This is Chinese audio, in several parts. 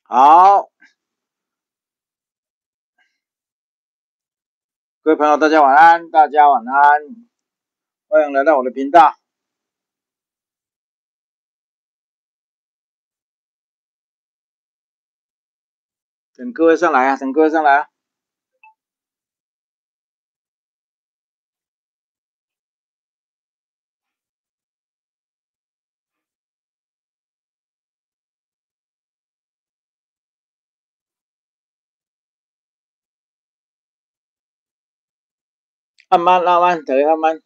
好，各位朋友，大家晚安，大家晚安，欢迎来到我的频道。等各位上来啊，等各位上来啊。慢慢，慢慢，大家慢慢。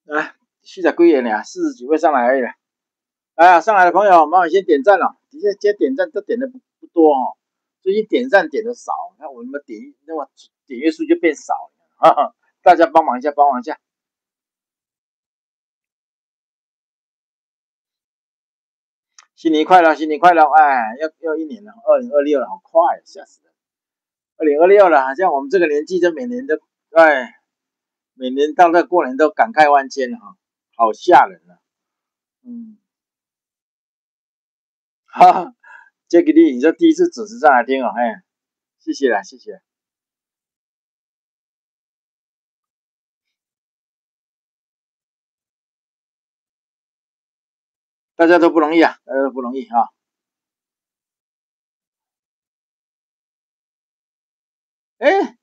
来，40几个人了，40几位上来而已了。哎呀，上来的朋友，麻烦先点赞了。今天点赞都点的不多哦，最近点赞点的少，那我们那么点阅数就变少了。哈哈，大家帮忙一下，帮忙一下。新年快乐，新年快乐！哎，要一年了，2026了，好快，吓死人！2026了，好像我们这个年纪，就每年都，哎，每年到这过年都感慨万千哈，好吓人啊！哈哈，这个你这第一次主持上来听哦，哎，谢谢了，谢谢。大家都不容易啊，大家都不容易啊。哎，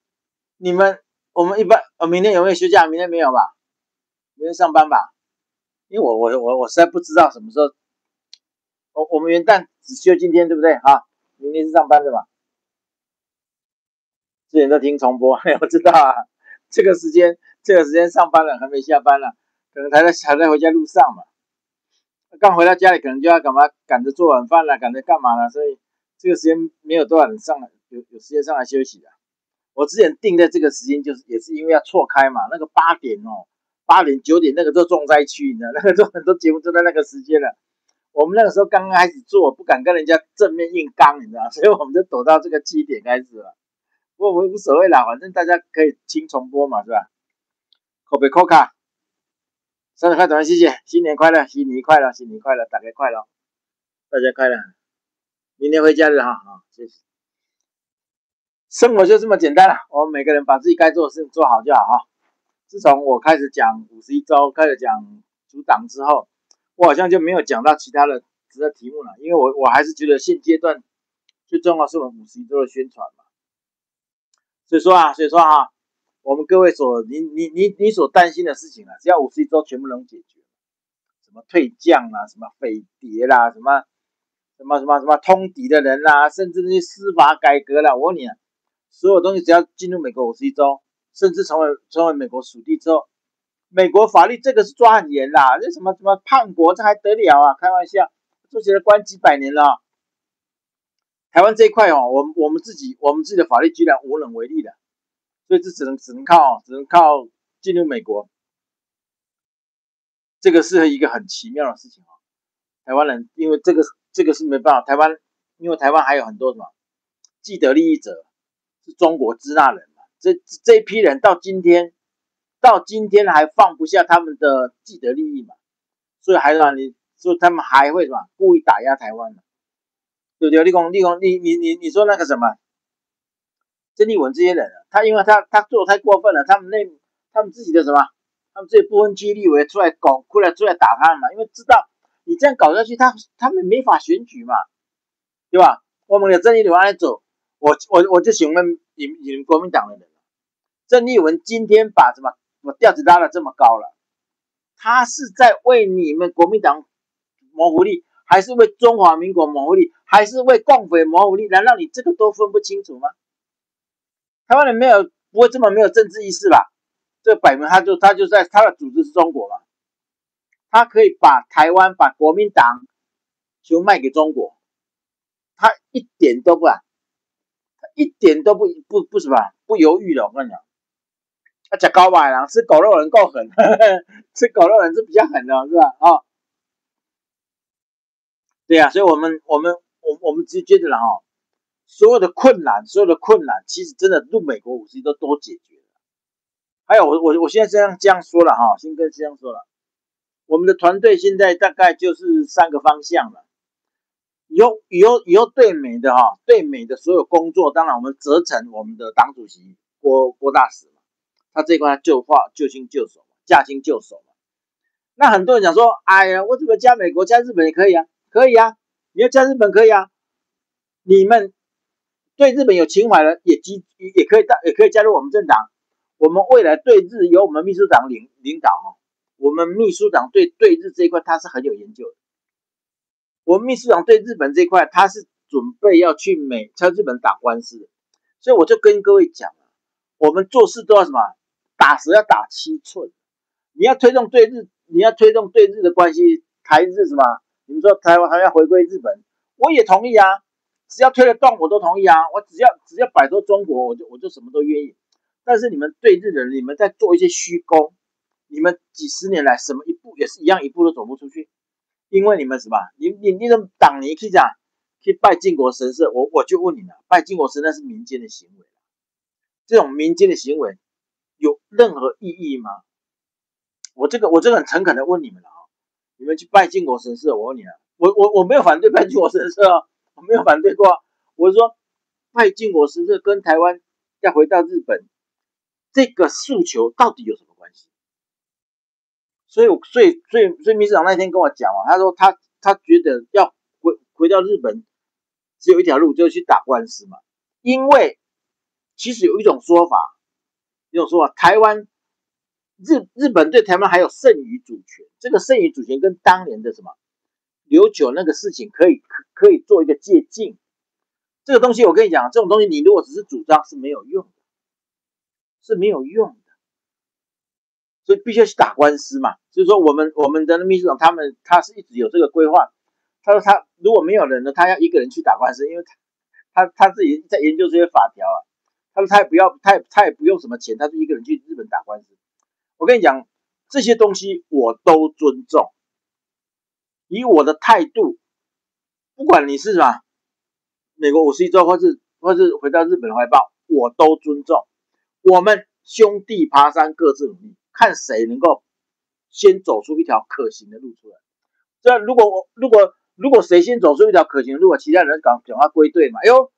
你们我们一般，明天有没有休假？明天没有吧？明天上班吧？因为我实在不知道什么时候。我们元旦只休今天，对不对？啊，明天是上班的吧？之前都听重播，我知道啊。这个时间上班了，还没下班了，可能还在回家路上嘛。刚回到家里，可能就要赶着做晚饭了，赶着干嘛了，所以这个时间没有多少人上来，有时间上来休息的。我之前定的这个时间，就是也是因为要错开嘛，那个8点哦，8点9点那个都重灾区，你知道，那个都很多节目都在那个时间了。我们那个时候刚刚开始做，不敢跟人家正面硬刚，你知道，所以我们就躲到这个7点开始了。不过我们无所谓啦，反正大家可以听重播嘛，是吧？口碑扣卡，生日快乐，谢谢，新年快乐，新年快乐，新年快乐，大家快乐，大家快乐，明天回家了哈，好，谢谢。生活就这么简单了，我们每个人把自己该做的事情做好就好哈。自从我开始讲51周，开始讲主党之后，我好像就没有讲到其他的题目了，因为我还是觉得现阶段最重要是我们51周的宣传嘛。所以说啊，我们各位你所担心的事情啊，只要51周全部能解决，什么退将啦，什么匪谍啦，什么通敌的人啦，甚至那些司法改革啦，我问你啊，所有东西只要进入美国51周，甚至成为美国属地之后，美国法律这个是抓很严啦，这什么叛国这还得了啊？开玩笑，这些人关几百年了。台湾这一块哦，我们自己的法律居然无能为力的，所以这只能靠进入美国，这个是一个很奇妙的事情哦。台湾人因为这个是没办法，因为台湾还有很多什么既得利益者，是中国支那人嘛，这一批人到今天还放不下他们的既得利益嘛，所以所以他们还会什么故意打压台湾嘛，对不对？你说那个什么郑丽文这些人，因为他做的太过分了，他们自己的什么，他们自己不分区立委出来打他们嘛，因为知道你这样搞下去，他们没法选举嘛，对吧？我们的郑丽文来走，我就询问你们国民党的人，郑丽文今天把什么调子拉的这么高了，他是在为你们国民党谋福利，还是为中华民国谋福利，还是为共匪谋福利？难道你这个都分不清楚吗？台湾人不会这么没有政治意识吧？这摆明他就在他的组织是中国嘛，他可以把台湾把国民党就卖给中国，他一点都不什么不犹豫的。我跟你讲，他吃高白狼吃狗肉人够狠，吃狗肉人是比较狠的，是吧？哦，对啊，所以我们只觉得了哈，所有的困难，其实真的入美国50亿都解决了。还有我现在这样说了哈，先跟这样说了，我们的团队现在大概就是3个方向了。以后对美的哈，对美的所有工作，当然我们责成我们的党主席郭大使嘛，他这一块就轻就熟，驾轻就熟嘛。那很多人讲说，哎呀，我怎么加美国加日本也可以啊？可以啊，你要加日本可以啊，你们对日本有情怀的也可以加入我们政党。我们未来对日由我们秘书长领导哈，我们秘书长对日这一块他是很有研究的。我们秘书长对日本这一块，他是准备要去日本打官司的，所以我就跟各位讲了，我们做事都要什么，打蛇要打7寸。你要推动对日的关系，台日什么？你们说台湾还要回归日本，我也同意啊，只要推得动我都同意啊，我只要摆脱中国，我就什么都愿意。但是你们对日的人，你们在做一些虚功，你们几十年来什么一步也是一样，一步都走不出去。因为你们什么？你的党你去讲去拜靖国神社，我就问你了，拜靖国神社是民间的行为，这种民间的行为有任何意义吗？我这个很诚恳的问你们了啊，你们去拜靖国神社，我问你了，我没有反对拜靖国神社啊，我没有反对过，我是说拜靖国神社跟台湾要回到日本这个诉求到底有什么关系？所以秘书长那天跟我讲他说他觉得要回到日本只有一条路，就是去打官司嘛。因为其实有一种说法，台湾日本对台湾还有剩余主权，这个剩余主权跟当年的什么琉球那个事情可以做一个借鉴。这个东西我跟你讲，这种东西你如果只是主张是没有用的，所以必须要去打官司嘛。所以说我们的秘书长他是一直有这个规划。他说他如果没有人呢，他要一个人去打官司，因为他自己在研究这些法条啊。他说他也不用什么钱，他就一个人去日本打官司。我跟你讲，这些东西我都尊重，以我的态度，不管你是什么美国51州或是回到日本的怀抱，我都尊重。我们兄弟爬山各自努力，看谁能够先走出一条可行的路出来。这如果谁先走出一条可行的路，其他人赶快归队嘛。哎呦，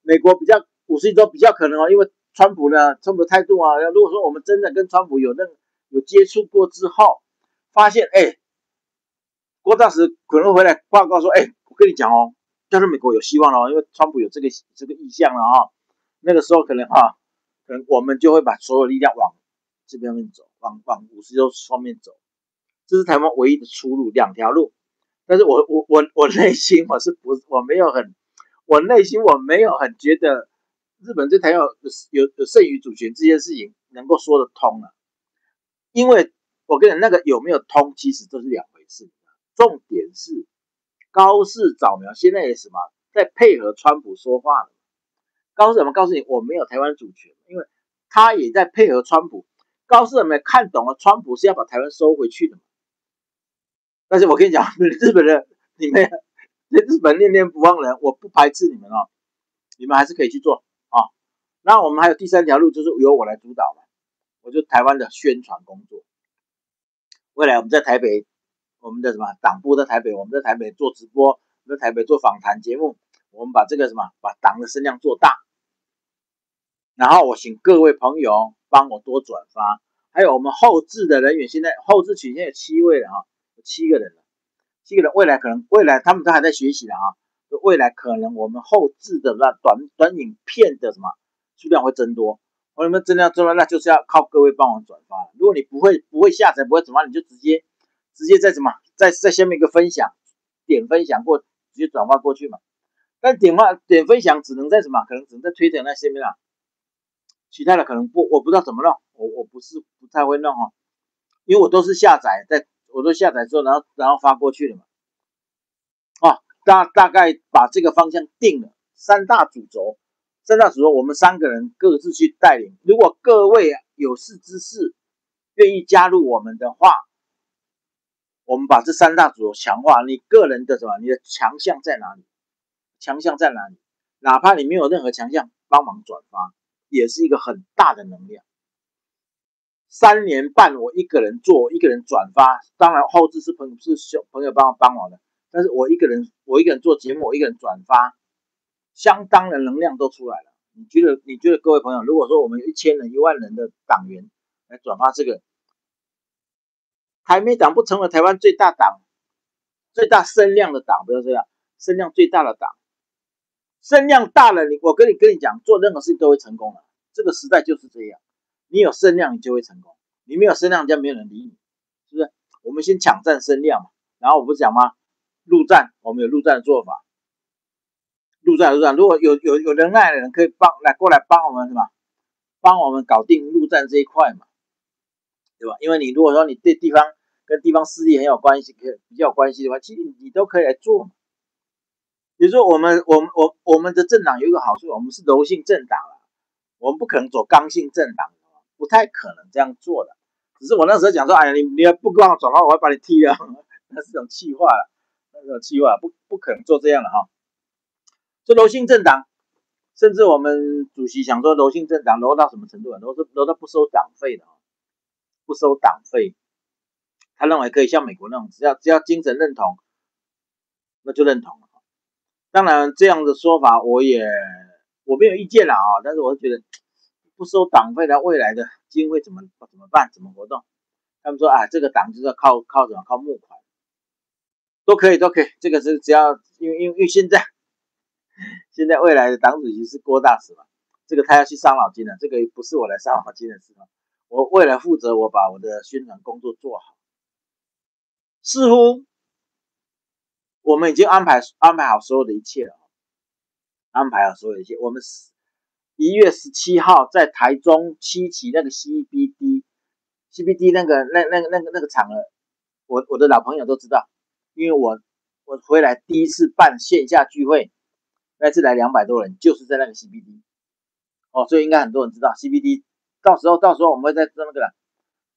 美国51州比较可能因为川普的态度啊。如果说我们真的跟川普有接触过之后，发现郭大使可能回来报告说，我跟你讲加入美国有希望了，因为川普有这个意向了啊。那个时候可能我们就会把所有力量往这边走，往50州方面走。这是台湾唯一的出路，2条路。但是我内心我没有很觉得日本对台湾有剩余主权这件事情能够说得通了。因为我跟你讲，那个有没有通其实都是2回事。重点是高市早苗现在也什么在配合川普说话了。高市早苗告诉你我没有台湾主权，因为他也在配合川普。高市早苗看懂了川普是要把台湾收回去的嘛。但是我跟你讲，日本人你们日本念念不忘人，我不排斥你们你们还是可以去做那我们还有第3条路，就是由我来主导嘛，我就台湾的宣传工作。未来我们在台北，我们的什么党部在台北，我们在台北做直播，我们在台北做访谈节目，我们把这个把党的声量做大。然后我请各位朋友帮我多转发，还有我们后制的人员，现在后制群现在有7位了有7个人了，7个人未来他们都还在学习的未来可能我们后制的短影片的数量会增多。我们增量增多，那就是要靠各位帮我转发。如果你不会下载，不会转发，你就直接在下面一个分享，点分享过，直接转发过去嘛。但点分享只能在可能只能在Twitter那些面其他的可能我不知道怎么弄，我不太会弄因为我都是下载之后，然后发过去的嘛。大概把这个方向定了，3大主轴，我们3个人各自去带领。如果各位有识之士愿意加入我们的话，我们把这3大主轴强化。你个人的你的强项在哪里？哪怕你没有任何强项，帮忙转发，也是一个很大的能量。3年半我一个人做，一个人转发，当然后置是朋友帮我的，但是我一个人做节目，我一个人转发，相当的能量都出来了。你觉得各位朋友，如果说我们有1000人、1万人的党员来转发这个，台美党不成为台湾最大党、最大声量的党，不要这样，声量最大的党，声量大了，我跟你讲，做任何事情都会成功了。这个时代就是这样，你有声量，你就会成功；你没有声量，人家没有人理你，是不是？我们先抢占声量嘛，然后我不是讲吗？陆战，我们有陆战的做法。陆战，如果有能耐的人可以过来帮我们，是吧？帮我们搞定陆战这一块嘛，对吧？因为你如果说你对地方跟地方势力很有关系，比较有关系的话，其实你都可以来做嘛。比如说我们的政党有一个好处，我们是柔性政党了，我们不可能走刚性政党，不太可能这样做的。只是我那时候讲说，哎呀，你要不帮我转发，我要把你踢了，那是种气话了，那种气话，不可能做这样的哈。这柔性政党，甚至我们主席想说柔性政党柔到什么程度啊？柔到不收党费的，不收党费。他认为可以像美国那种，只要精神认同，那就认同了。当然这样的说法我没有意见了啊，但是我觉得不收党费的未来的经费怎么办？怎么活动？他们说啊，这个党就是要靠什么？靠募款，都可以。这个是只要因为现在未来的党主席是郭大使嘛，这个他要去伤脑筋了，这个不是我来伤脑筋的事嘛。我为了负责，我把我的宣传工作做好。似乎我们已经安排好所有的一切了，我们1月17号在台中7期那个 CBD 那个场合，我的老朋友都知道，因为我回来第一次办线下聚会，那次来200多人，就是在那个 CBD 哦，所以应该很多人知道 CBD。到时候我们会再做那个，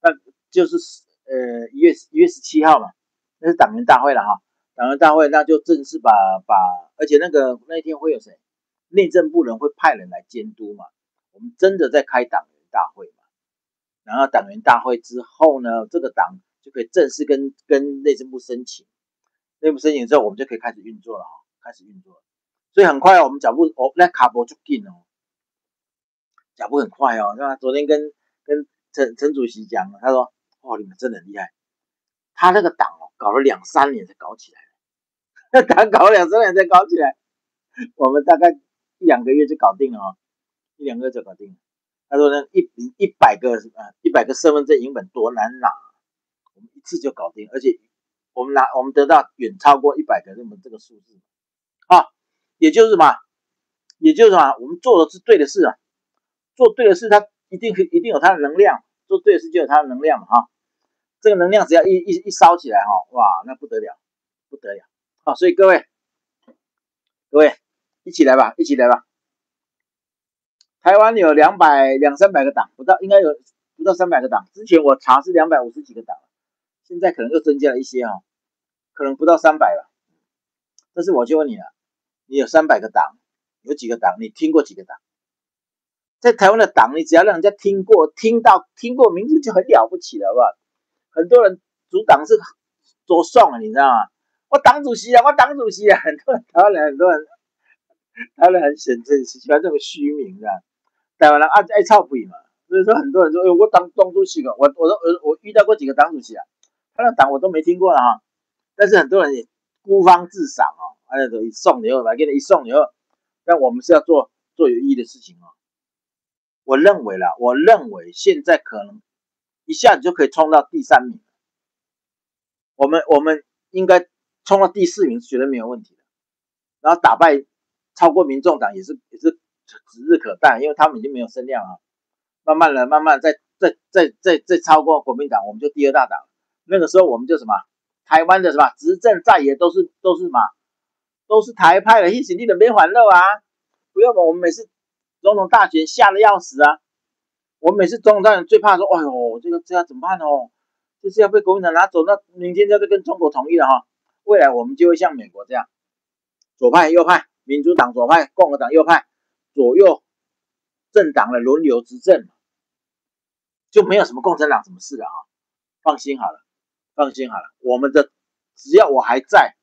那就是1月17号嘛，那是党员大会了哈。党员大会那就正式而且那一天会有谁？内政部人会派人来监督嘛。我们真的在开党员大会嘛。然后党员大会之后呢，这个党就可以正式跟内政部申请。内部申请之后，我们就可以开始运作了哈，所以很快我们脚步那卡波就紧哦，脚步很快哦。那昨天跟陈主席讲，他说：“哦，你们真的很厉害。”他那个党搞了2-3年才搞起来，那党搞了2-3年才搞起来，我们大概1-2个月就搞定了哦，1-2个月就搞定了。他说呢，100个身份证影本多难拿，我们一次就搞定，而且我们得到远超过100个这个数字啊，也就是什么，我们做的是对的事啊，做对的事，它一定有它的能量，做对的事就有它的能量嘛哈。这个能量只要一烧起来哈，哇，那不得了，好，所以各位一起来吧。台湾有200-300个党，应该有不到300个党。之前我查是250几个党，现在可能又增加了一些哈，可能不到300了。但是我就问你了，你有300个党，有几个党？你听过几个党？在台湾的党，你只要让人家听过名字就很了不起了，好不好？很多人组党是多送啊，你知道吗？我党主席啊，很多人台湾人很喜欢这种虚名的。台湾人爱操鬼嘛，所以说很多人说，我当主席了，我遇到过几个党主席啊，他的党我都没听过了哈，但是很多人也孤芳自赏哦，一送以后，来给你一送以后，但我们是要做有意义的事情哦。我认为现在可能一下子就可以冲到第3名，我们应该冲到第4名是绝对没有问题的，然后打败超过民众党也是指日可待，因为他们已经没有声量了。慢慢再超过国民党，我们就第2大党。那个时候我们就什么，台湾的什么执政在野都是什么，都是台派的，一起你的没还漏啊！不要我们每次总统大选吓得要死啊！我们每次总统大选最怕说，哎呦，这要怎么办哦？就是要被国民党拿走，那明天就跟中国统一了哈。未来我们就会像美国这样，左派右派民主党左派，共和党右派，左右政党的轮流执政，就没有什么共产党什么事了啊！放心好了，放心好了，我们的只要我还在，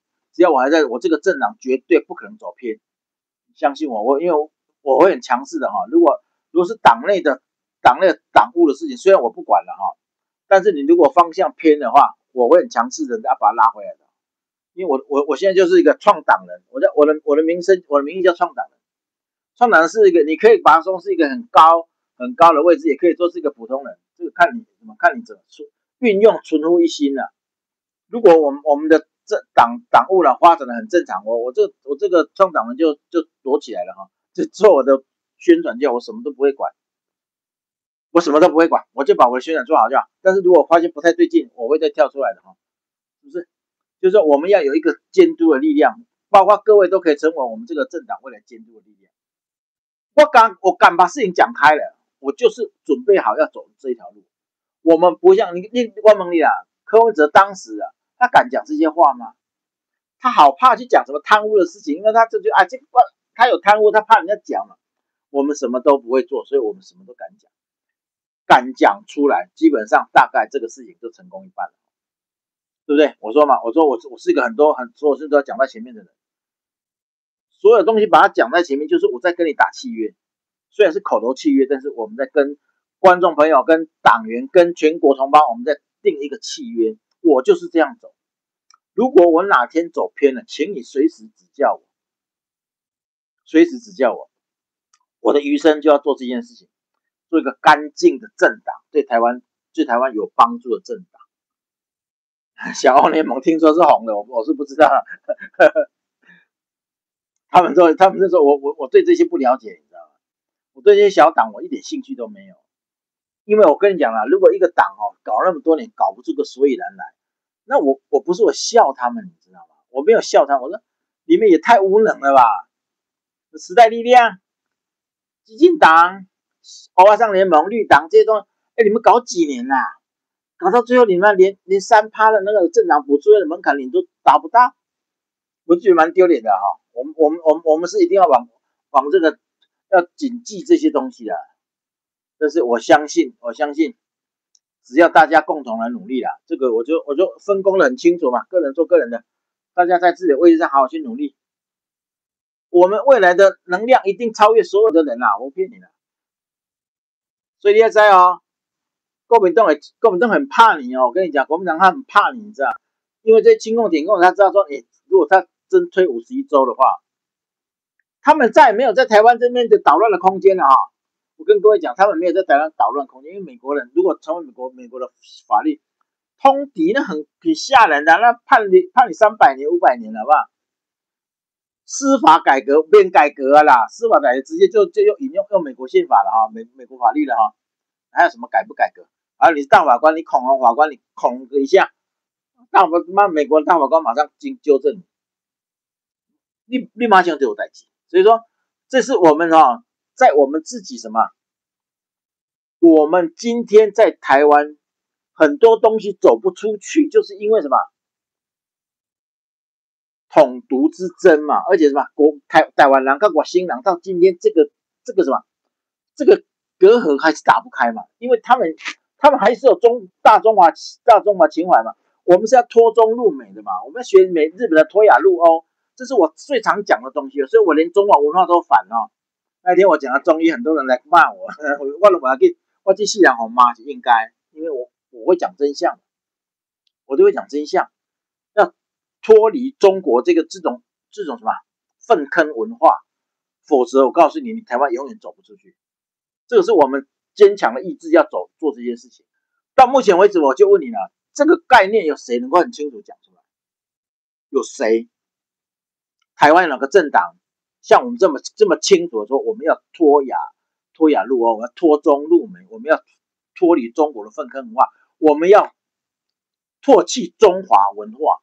我这个政党绝对不可能走偏，相信我，因为我会很强势的哈。如果是党内的党务的事情，虽然我不管了哈，但是你如果方向偏的话，我会很强势的要把它拉回来的。因为我现在就是一个创党人，我的名义叫创党人。创党人是一个，你可以把它说是一个很高的位置，也可以说是一个普通人，这个看你怎么运用，存乎一心了。如果我们的这党务了发展的很正常，我这个创党人就躲起来了哈，就做我的宣传就好，我什么都不会管，我什么都不会管，我就把我的宣传做好就好。但是如果发现不太对劲，我会再跳出来的哈，是不是？就是说我们要有一个监督的力量，包括各位都可以成为我们这个政党未来监督的力量。我敢把事情讲开了，我就是准备好要走这一条路。我们不像你关门里啊，柯文哲当时啊，他敢讲这些话吗？他好怕去讲什么贪污的事情，因为他他有贪污，他怕人家讲嘛。我们什么都不会做，所以我们什么都敢讲，敢讲出来，基本上大概这个事情就成功一半了。对不对？我说嘛，我是一个所有事都要讲在前面的人，所有东西把它讲在前面，就是我在跟你打契约，虽然是口头契约，但是我们在跟观众朋友、跟党员、跟全国同胞，我们在定一个契约。我就是这样走。如果我哪天走偏了，请你随时指教我，随时指教我。我的余生就要做这件事情，做一个干净的政党，对台湾有帮助的政党。小欧联盟听说是红的，我是不知道。他们说我对这些不了解，你知道吗？我对这些小党我一点兴趣都没有，因为我跟你讲啦，如果一个党搞那么多年搞不出个所以然来，那我不是我笑他们，你知道吗？我没有笑他们，我说你们也太无能了吧！时代力量、基进党、欧巴桑联盟、绿党这些东西，你们搞几年啦？搞到最后，你们连3%的那个政党补助的门槛你都达不到，我觉得蛮丢脸的哈。我们是一定要往这个要谨记这些东西的。但是我相信，只要大家共同来努力啦，这个我就分工的很清楚嘛，个人做个人的，大家在自己的位置上好好去努力。我们未来的能量一定超越所有的人啦，我骗你的。所以你要知道国民党很怕你哦，我跟你讲，国民党他很怕你，你知道？因为这些亲共挺共，他知道说，如果他真推51州的话，他们再也没有在台湾这边的捣乱的空间了啊！我跟各位讲，他们没有在台湾捣乱空间，因为美国人如果成为美国的法律通敌，那很吓人的，那判你300年、500年，好不好？司法改革变改革啦，司法改革直接就引用美国宪法了哈，美国法律了哈，还有什么改不改革？啊，你是大法官，你恐龙法官，你恐一下，美国的大法官马上纠正你，立马上就有代志。所以说，这是我们在我们自己我们今天在台湾很多东西走不出去，就是因为什么？统独之争嘛，而且什么台湾人跟外省人到今天这个隔阂还是打不开嘛，因为他们还是有大中华情怀嘛，我们是要脱中入美的嘛，我们要学日本的脱亚入欧，这是我最常讲的东西，所以我连中华文化都反哦。那天我讲的中医，很多人来骂我，我这世人好骂是应该，因为我会讲真相，我就会讲真相，要脱离中国这种什么粪坑文化，否则我告诉你，台湾永远走不出去。这个是我们坚强的意志要做这件事情。到目前为止，我就问你了，这个概念有谁能够很清楚讲出来？有谁？台湾有哪个政党像我们这么清楚的说，我们要脱亚入欧，我们要脱中入美，我们要脱离中国的粪坑文化，我们要唾弃中华文化。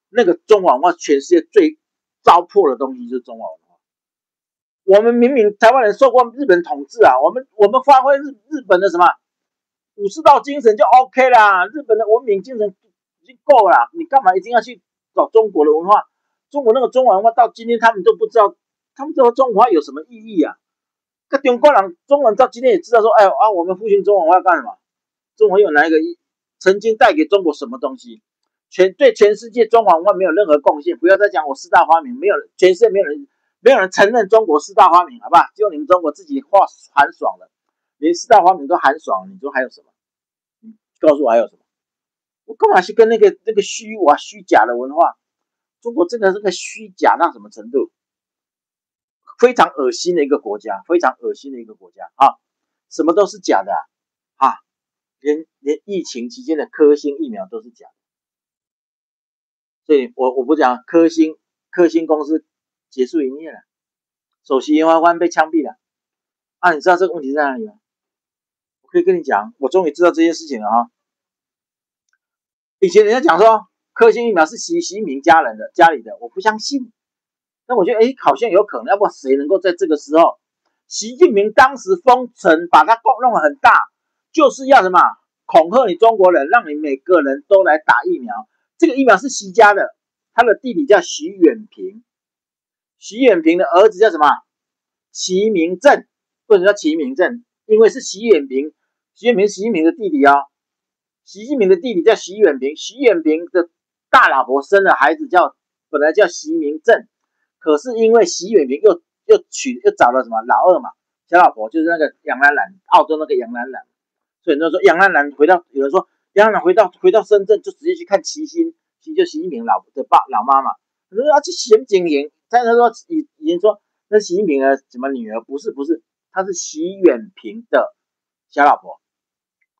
那个中华文化，全世界最糟粕的东西就是中华文化。我们明明台湾人受过日本统治啊，我们发挥日本的什么武士道精神就 OK 啦，日本的文明精神已经够了，你干嘛一定要去找中国的文化？中国那个中华文化到今天他们都不知道他们说中华有什么意义啊？那中国人到今天也知道说，哎啊，我们复兴中华要干什么？中华有哪一个曾经带给中国什么东西？对全世界中华文化没有任何贡献。不要再讲我四大发明，没有全世界没有人承认中国四大发明，好不好？只有你们中国自己喊爽了，连四大发明都喊爽了，你说还有什么？你告诉我还有什么？我干嘛去跟那个虚假的文化？中国真的是个虚假到什么程度？非常恶心的一个国家，非常恶心的一个国家啊！什么都是假的啊！连疫情期间的科兴疫苗都是假的，所以我不讲科兴公司结束营业了，首席研发官被枪毙了啊！你知道这个问题在哪里吗？我可以跟你讲，我终于知道这件事情了啊！以前人家讲说科兴疫苗是习近平家里的，我不相信。那我觉得，好像有可能，要不谁能够在这个时候，习近平当时封城，把它弄得很大，就是要什么恐吓你中国人，让你每个人都来打疫苗。这个疫苗是习家的，他的弟弟叫习远平，习远平的儿子叫什么？习明正。为什么叫习明正？因为是习远平的弟弟哦。习近平的弟弟叫习远平，习远平的大老婆生了孩子本来叫习明正。可是因为习远平又找了什么老二嘛，小老婆就是那个杨兰兰，澳洲那个杨兰兰，所以那说杨兰兰有人说杨兰兰回到深圳就直接去看齐心，就习近平老妈妈，他说要去习近平，但他说以前说那习近平的什么女儿，不是，她是习远平的小老婆，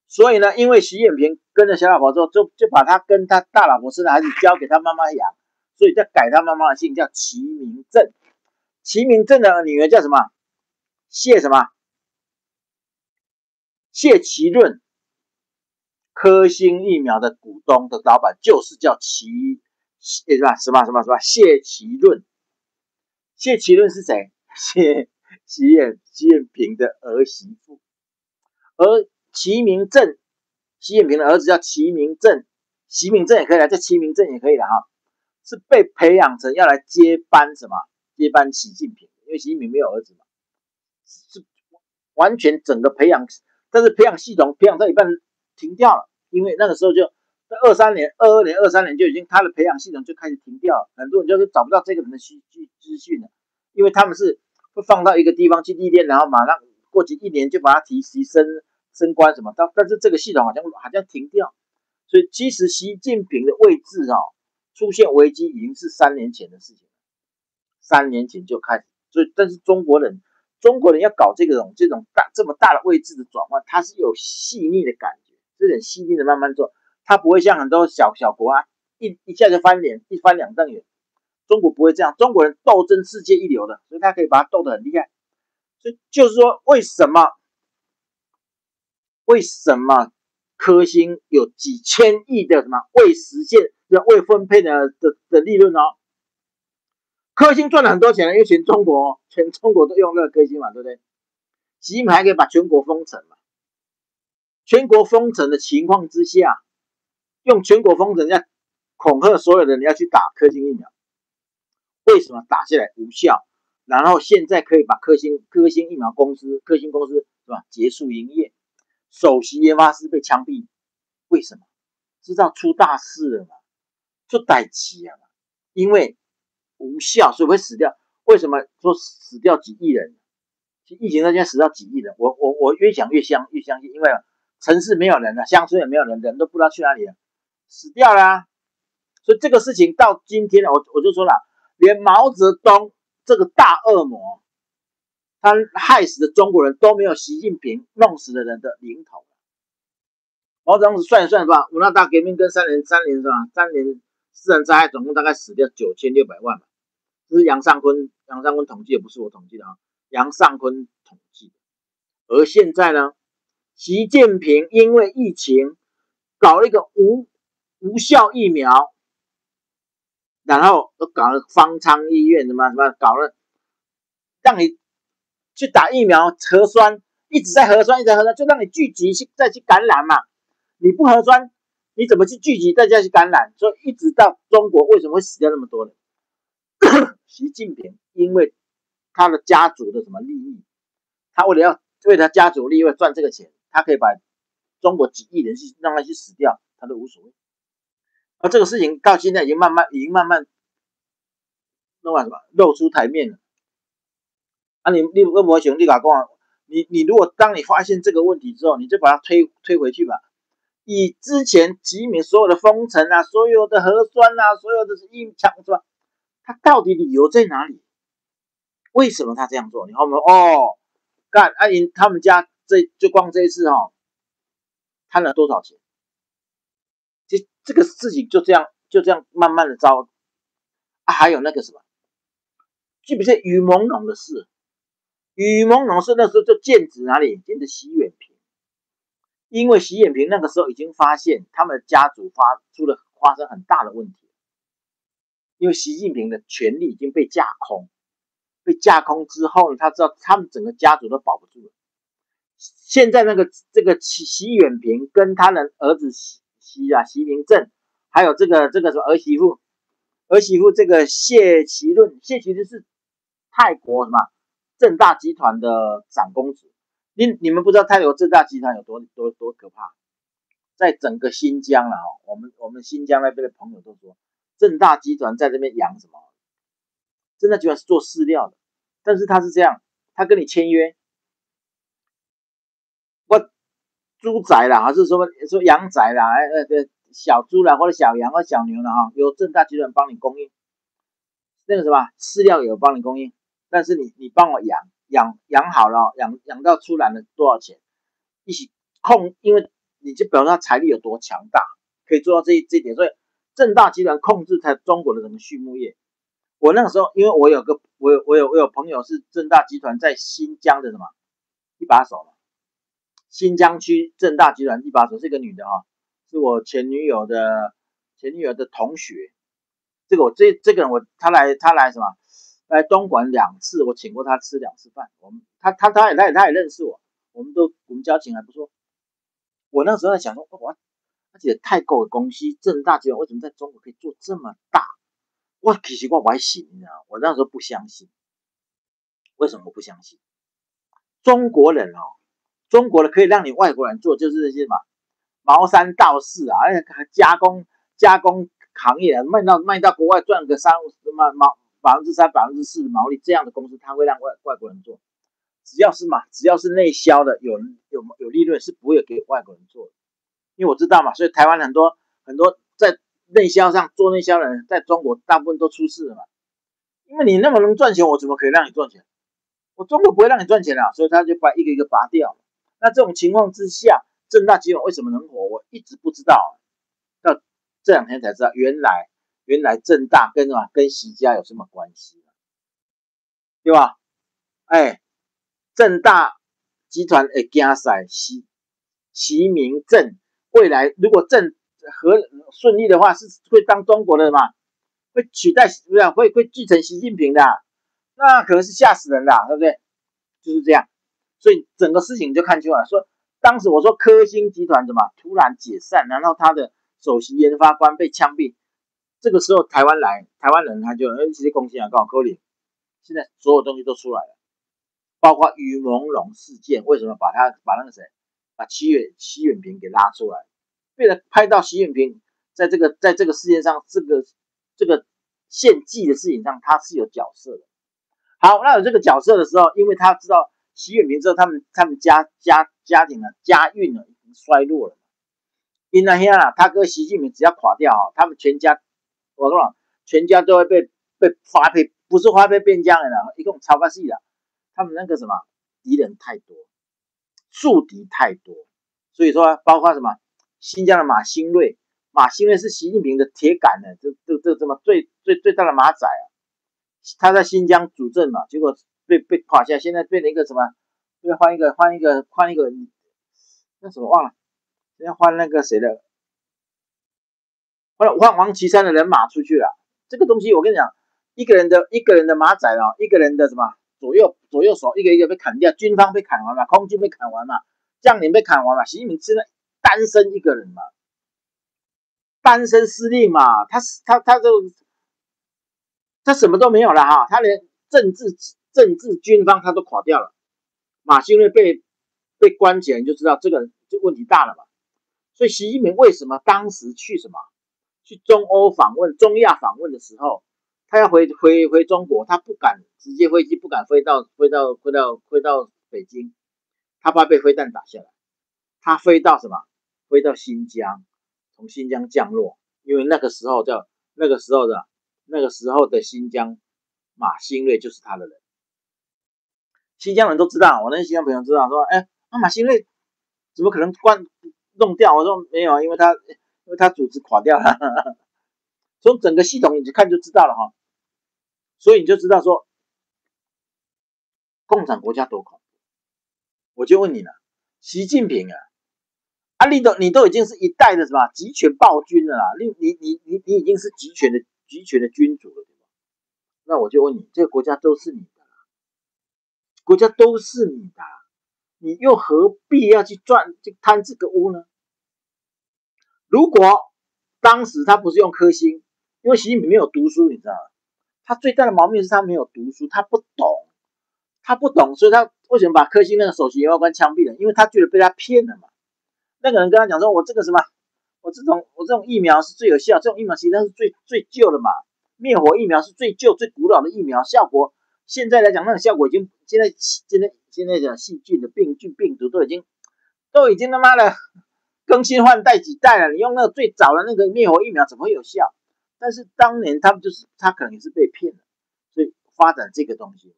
所以呢，因为习远平跟着小老婆之后，就把他跟他大老婆生的孩子交给他妈妈养。所以再改他妈妈的姓叫齐明正，齐明正的女儿叫什么？谢其润，科兴疫苗的股东的老板就是叫什么谢其润。谢其润是谁？习近平的儿媳妇。而齐明正，习近平的儿子叫齐明正，习明正也可以了，叫齐明正也可以了哈。是被培养成要来接班习近平，因为习近平没有儿子嘛，是完全整个培养，但是培养系统培养到一半停掉了，因为那个时候就22年就已经他的培养系统就开始停掉了，很多人就是找不到这个人的资讯了，因为他们是会放到一个地方去历练，然后马上过去1年就把他提升官什么，但是这个系统好像停掉，所以其实习近平的位置出现危机已经是3年前的事情，3年前就开始，所以但是中国人要搞这种这么大的位置的转换，它是有细腻的感觉，这点细腻的慢慢做，它不会像很多小国啊，一下就翻脸，一翻两瞪眼。中国不会这样，中国人斗争世界一流的，所以他可以把它斗得很厉害。所以就是说，为什么科兴有几千亿的什么未实现的未分配的利润哦？科兴赚了很多钱，因为全中国都用那个科兴嘛，对不对？习近平还可以把全国封城嘛？全国封城的情况之下，用全国封城要恐吓所有的人要去打科兴疫苗，为什么打下来无效？然后现在可以把科兴疫苗公司是吧结束营业，首席研发师被枪毙，为什么？知道出大事了嘛？出代志了嘛？因为无效，所以会死掉。为什么说死掉几亿人？疫情那天死掉几亿人，我越想越相信，因为城市没有人了，乡村也没有人，人都不知道去哪里了，死掉了啊。所以这个事情到今天我就说了，连毛泽东这个大恶魔，他害死的中国人都没有习近平弄死的人的零头。毛泽东算一算是吧，五大革命跟3年是吧？3年自然灾害总共大概死掉9600万吧，这是杨尚昆统计的，不是我统计的啊。杨尚昆统计。而现在呢，习近平因为疫情搞了一个无效疫苗，然后搞了方舱医院什么搞了，让你去打疫苗核酸，一直在核酸，就让你聚集再去感染嘛。你不核酸，你怎么去聚集大家去感染？所以一直到中国为什么会死掉那么多人？习近平因为他的家族的什么利益，他为他家族利益赚这个钱，他可以把中国几亿人让他去死掉，他都无所谓。而这个事情到现在已经慢慢露出台面了。啊你为什么想你讲你如果当你发现这个问题之后，你就把它推回去吧。以之前集美所有的封城啊，所有的核酸啊，所有的疫枪是吧？他到底理由在哪里？为什么他这样做？你后面干他们家就光这一次贪了多少钱？这个事情就这样慢慢的糟啊。还有那个什么，记不记得于朦胧的事？于朦胧是那时候就剑指哪里？剑指习远平。因为习近平那个时候已经发现他们的家族发生很大的问题，因为习近平的权力已经被架空，之后呢，他知道他们整个家族都保不住了。现在这个习远平跟他的儿子习明正，还有这个什么儿媳妇这个谢其论是泰国什么正大集团的长公子。你们不知道泰国正大集团有多可怕，在整个新疆了我们新疆那边的朋友都说，正大集团在这边养什么？正大集团是做饲料的，但是他是这样，他跟你签约，我猪仔啦，还是说羊仔啦，小猪啦，或者小羊或小牛啦由正大集团帮你供应，那个什么饲料有帮你供应，但是你帮我养好了，养到出来了多少钱，一起因为你就表示他财力有多强大，可以做到这一点。所以正大集团控制中国的整个畜牧业。我那个时候，因为我有朋友是正大集团在新疆的什么一把手嘛，新疆区正大集团一把手是一个女的是我前女友的同学。这个人他来什么？来东莞2次，我请过他吃2次饭。他也认识我，我们交情还不错。我那时候在想说，哇，而且太够的公司正大集团为什么在中国可以做这么大？其实我还信，你知道，我那时候不相信。为什么不相信？中国人中国的可以让你外国人做，就是这些嘛，茅山道士啊，加工行业卖到国外赚个3%、4%的毛利，这样的公司他会让外国人做。只要是内销的有利润，是不会给外国人做的。因为我知道嘛，所以台湾很多在内销上做内销的人，在中国大部分都出事了嘛。因为你那么能赚钱，我怎么可以让你赚钱？我中国不会让你赚钱所以他就把一个一个拔掉。那这种情况之下，正大集团为什么能活？我一直不知道，到这2天才知道，原来正大跟习家有什么关系，对吧？正大集团会竞赛习明正，未来如果顺利的话，是会当中国的嘛？会取代会继承习近平的，那可能是吓死人的，对不对？就是这样，所以整个事情就看出来，说当时我说科兴集团突然解散，然后他的首席研发官被枪毙，这个时候台湾人他就这些公司告诉你，现在所有东西都出来了，包括于朦胧事件，为什么把那个谁把习远平给拉出来，为了拍到习远平在这个事件上，这个献祭的事情上，他是有角色的。好，那有这个角色的时候，因为他知道习远平之后，他们家庭家运已经衰落了。因那天他哥习近平只要垮掉他们全家，我跟你讲，全家都会被发配，不是发配边疆的啦，一共超过4了。他们那个什么敌人太多，宿敌太多，所以说包括什么新疆的马兴瑞是习近平的铁杆呢，这么最大的马仔他在新疆主政嘛，结果被垮下，现在变成一个什么？换一个，那什么忘了？现在换那个谁的？换王岐山的人马出去了。这个东西我跟你讲，一个人的马仔一个人的什么左右手一个一个被砍掉，军方被砍完嘛，空军被砍完嘛，将领被砍完嘛，习近平现在单身一个人嘛，单身司令嘛，他什么都没有了他连政政治军方他都垮掉了，马兴瑞被关起来，你就知道这问题大了嘛。所以习近平为什么当时去中欧访问、中亚访问的时候，他要回中国，他不敢直接飞机，不敢飞到北京，他怕被飞弹打下来。他飞到什么？飞到新疆，从新疆降落，因为那个时候的新疆，马兴瑞就是他的人。新疆人都知道，我那些新疆朋友知道说，马兴瑞怎么可能弄掉？我说没有啊，因为他组织垮掉了。从整个系统你看就知道了哈。所以你就知道说，共产国家多恐怖。我就问你了，习近平你都已经是一代的什么集权暴君了啦，你已经是集权的君主了，对吧？那我就问你，这个国家都是你的，国家都是你的，你又何必要去贪这个污呢？如果当时他不是用科兴，因为习近平没有读书，你知道吗？他最大的毛病是他没有读书，他不懂，所以他为什么把科兴那个首席研发官枪毙了？因为他觉得被他骗了嘛。那个人跟他讲说，我这种疫苗是最有效，这种疫苗其实是最旧的嘛，灭活疫苗是最旧最古老的疫苗，效果现在来讲那个效果已经现在讲细菌的病毒都已经他妈的更新换代几代了，你用那个最早的那个灭活疫苗怎么会有效？但是当年他可能也是被骗了，所以发展这个东西，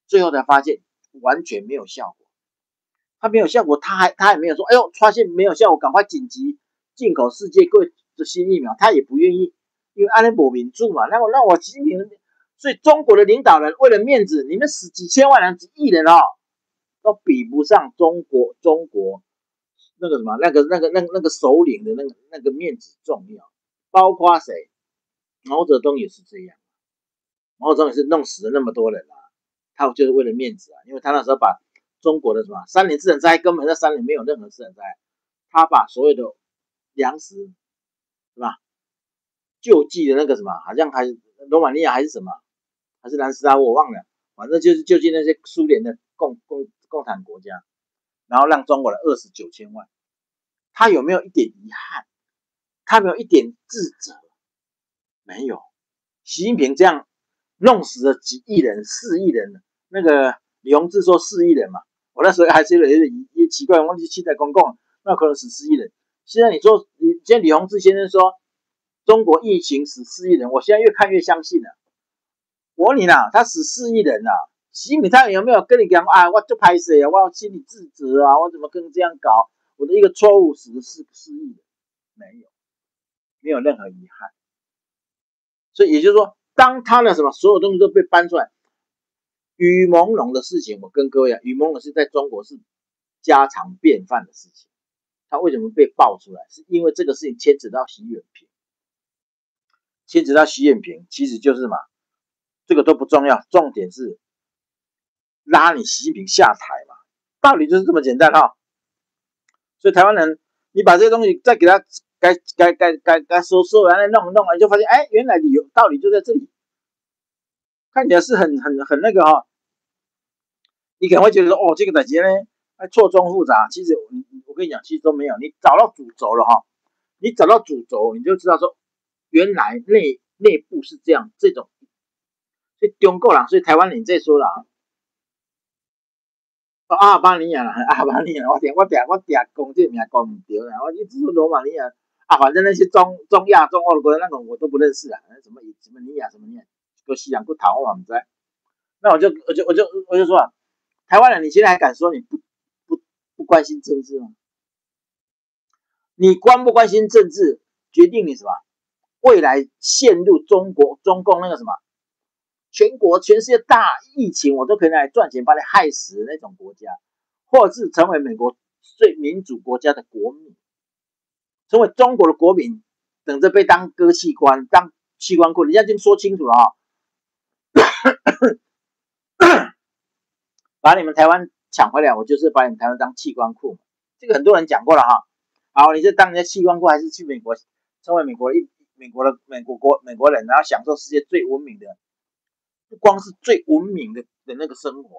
最后才发现完全没有效果。他没有效果，他还没有说，发现没有效果，赶快紧急进口世界各的新疫苗，他也不愿意，因为安利博民主嘛。那我习近平，所以中国的领导人为了面子，你们死几千万人、几亿人都比不上中国那个什么那个首领的那个面子重要。包括谁？毛泽东也是这样，毛泽东也是弄死了那么多人他就是为了面子因为他那时候把中国的什么3年自然灾，根本那3年没有任何自然灾，他把所有的粮食是吧，救济的那个什么，好像还罗马尼亚还是什么，还是南斯拉夫我忘了，反正就是救济那些苏联的共产国家，然后让中国人29千万，他有没有一点遗憾？他没有一点自责？没有。习近平这样弄死了几亿人，4亿人，那个李洪志说4亿人嘛，我那时候还是有点奇怪，忘记期待公共，那可能死4亿人。现在现在李洪志先生说中国疫情死4亿人，我现在越看越相信了。我问你啦，他死4亿人习近平他有没有跟你讲我就拍谁我心里自责我怎么跟这样搞？我的一个错误死了4亿人，没有任何遗憾。所以也就是说，当他的所有东西都被搬出来，雨朦胧的事情，我跟各位雨朦胧是在中国是家常便饭的事情。他为什么被爆出来？是因为这个事情牵扯到习近平，其实就是这个都不重要，重点是拉你习近平下台嘛，道理就是这么简单所以台湾人，你把这些东西再给他该说完了弄完，就发现原来道理就在这里，看起来是很那个你可能会觉得说这个代志呢错综复杂，其实我跟你讲，其实都没有，你找到主轴了你找到主轴，你就知道说原来内部是这种，所以中国人，所以台湾人在说了阿尔巴尼亚，我讲这名讲唔对啦，我一直说罗马尼亚反正那些中亚、中欧的国家那种我都不认识什么尼亚什么尼亚，个西洋不讨我唔知。那我就说台湾人，你现在还敢说你不关心政治吗？你关不关心政治，决定你什么未来陷入中共那个什么全世界大疫情，我都可以来赚钱，把你害死的那种国家，或者是成为美国最民主国家的国民，成为中国的国民，等着被当割器官、当器官库，人家已经说清楚了把你们台湾抢回来，我就是把你们台湾当器官库，这个很多人讲过了好，你是当人家器官库，还是去美国成为美国人，然后享受世界最文明的不光是最文明的那个生活，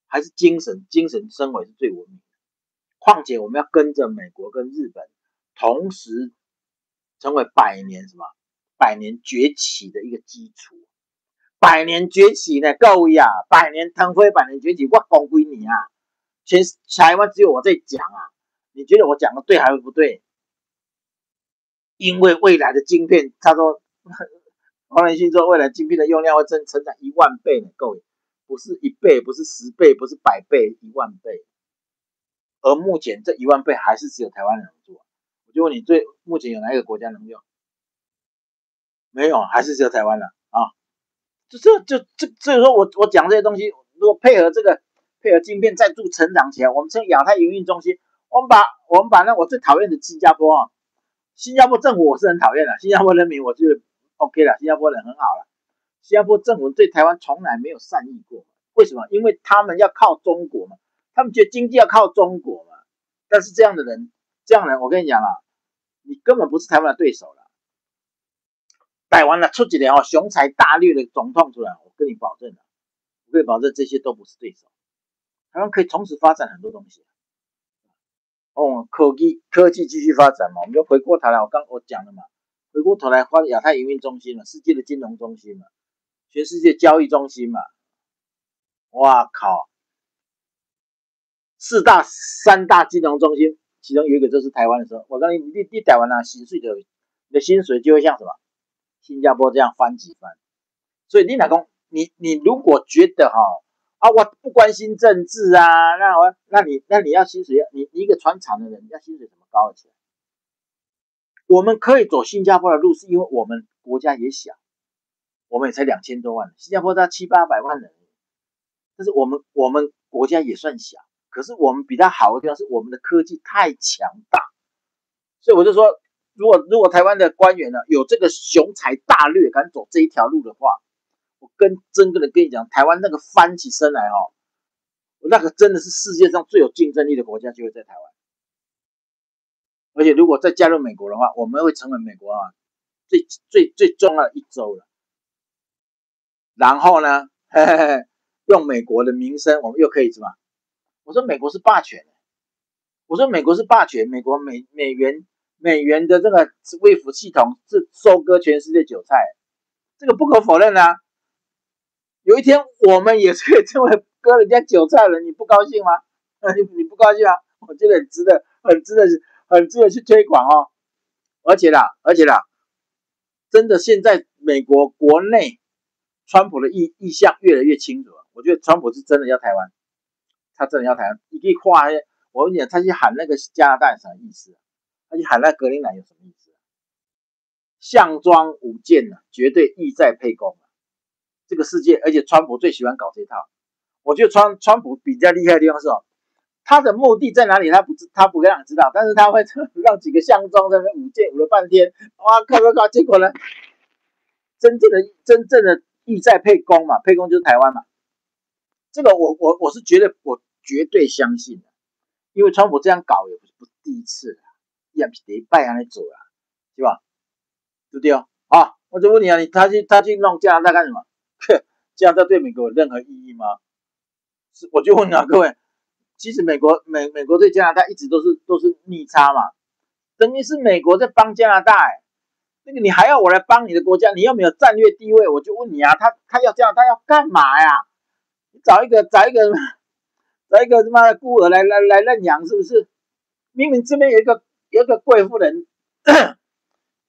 还是精神生活是最文明的。况且我们要跟着美国跟日本同时成为百年崛起的一个基础。百年崛起呢，各位啊，百年腾飞，百年崛起，我讲归你啊，全台湾只有我在讲啊，你觉得我讲的对还是不对？因为未来的晶片，他说黄仁勋说未来晶片的用量会成长10000倍呢，各位，不是1倍，不是10倍，不是100倍，10000倍。而目前这10000倍还是只有台湾人能做。我就问你，目前有哪一个国家能用？没有，还是只有台湾了啊。所以说我讲这些东西，如果配合晶片再度成长起来，我们称亚太营运中心，我们把那我最讨厌的新加坡啊，新加坡政府我是很讨厌的，新加坡人民我觉得 OK 了，新加坡人很好了。新加坡政府对台湾从来没有善意过，为什么？因为他们要靠中国嘛，他们觉得经济要靠中国嘛。但是这样的人，我跟你讲啊，你根本不是台湾的对手了。台湾了出几个雄才大略的总统出来，我跟你保证这些都不是对手。台湾可以同时发展很多东西。科技继续发展嘛，我们就回过头来，我讲了嘛，回过头来发亚太营运中心嘛，世界的金融中心嘛，全世界交易中心嘛。哇靠！3大金融中心，其中有一个就是台湾的时候，我告诉你，你台湾啊，你的薪水就会像什么新加坡这样翻几番。所以你老公，你如果觉得我不关心政治啊，那你要薪水，你一个船厂的人要薪水怎么高起来？我们可以走新加坡的路，是因为我们国家也小，我们也才2000多万，新加坡它700-800万人，但是我们国家也算小，可是我们比它好的地方是我们的科技太强大，所以我就说，如果台湾的官员呢有这个雄才大略，敢走这一条路的话，我真的跟你讲，台湾那个翻起身来那个真的是世界上最有竞争力的国家就会在台湾。而且如果再加入美国的话，我们会成为美国最重要的一州了。然后呢，用美国的名声，我们又可以什么？我说美国是霸权，美国美元的这个卫福系统是收割全世界韭菜，这个不可否认啊。有一天我们也可以成为割人家韭菜了，你不高兴吗？你不高兴啊？我觉得很值得去推广哦。而且啦，真的现在美国国内川普的意向越来越清楚了。我觉得川普是真的要台湾，他真的要台湾。你可以画，我跟你讲，他去喊那个加拿大有什么意思？他去喊那格陵兰有什么意思？项庄舞剑啊，绝对意在沛公啊。这个世界，而且川普最喜欢搞这套。我觉得川普比较厉害的地方是他的目的在哪里？他不让你知道，但是他会让几个项庄在那舞剑舞了半天，哇靠！结果呢，真正的意在沛公嘛，沛公就是台湾嘛。这个我是绝对相信的，因为川普这样搞也不是第一次了，也不是第一摆安尼做啦，是吧？对不对？我就问你啊，他去弄加拿大干什么？加拿大对美国有任何意义吗？我就问啊，各位，其实美国对加拿大一直都是逆差嘛，等于是美国在帮加拿大，那个你还要我来帮你的国家，你又没有战略地位，我就问你啊，他要加拿大要干嘛呀？找一个他妈的孤儿来认养，是不是？明明这边有一个贵妇人，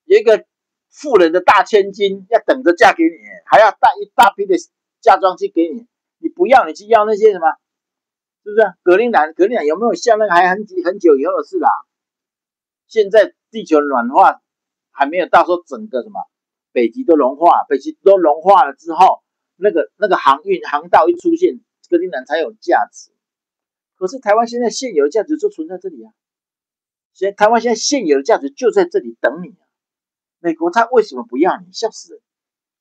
有一个富人的大千金要等着嫁给你，还要带一大批的嫁妆去给你，你不要，你去要那些什么，是不是？格陵兰有没有像那个还很久以后的事啦？现在地球暖化还没有到说整个什么北极都融化了之后，那个航道一出现，格陵兰才有价值。可是台湾现在现有的价值就存在这里啊！台湾现在现有的价值就在这里等你啊！美国他为什么不要你？笑死人！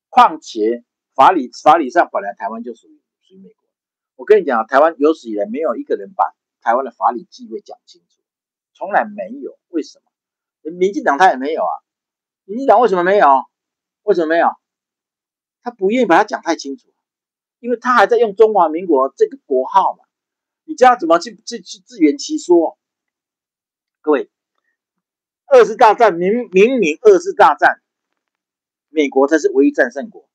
况且法理上本来台湾就属于美国。我跟你讲，台湾有史以来没有一个人把台湾的法理地位讲清楚，从来没有。为什么？民进党他也没有啊。民进党为什么没有？他不愿意把它讲太清楚。因为他还在用中华民国这个国号嘛，你叫他怎么去自圆其说？各位，二次大战明二次大战，美国才是唯一战胜国。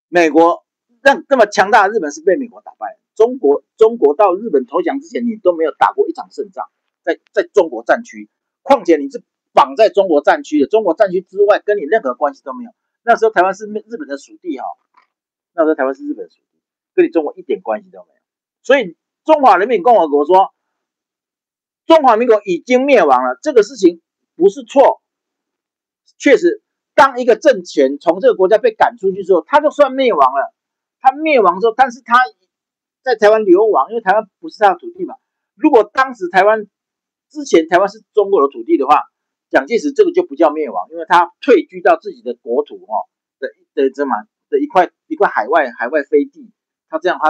美国让这么强大的日本是被美国打败的。中国到日本投降之前，你都没有打过一场胜仗，在中国战区。况且你是绑在中国战区的，中国战区之外跟你任何关系都没有。那时候台湾是日本的属地哈，那时候台湾是日本的属地，跟你中国一点关系都没有。所以中华人民共和国说，中华民国已经灭亡了，这个事情不是错，确实。当一个政权从这个国家被赶出去之后，他就算灭亡了。他灭亡之后，但是他在台湾流亡，因为台湾不是他的土地嘛。如果当时之前台湾是中国的土地的话，蒋介石这个就不叫灭亡，因为他退居到自己的国土的一块海外飞地，他这样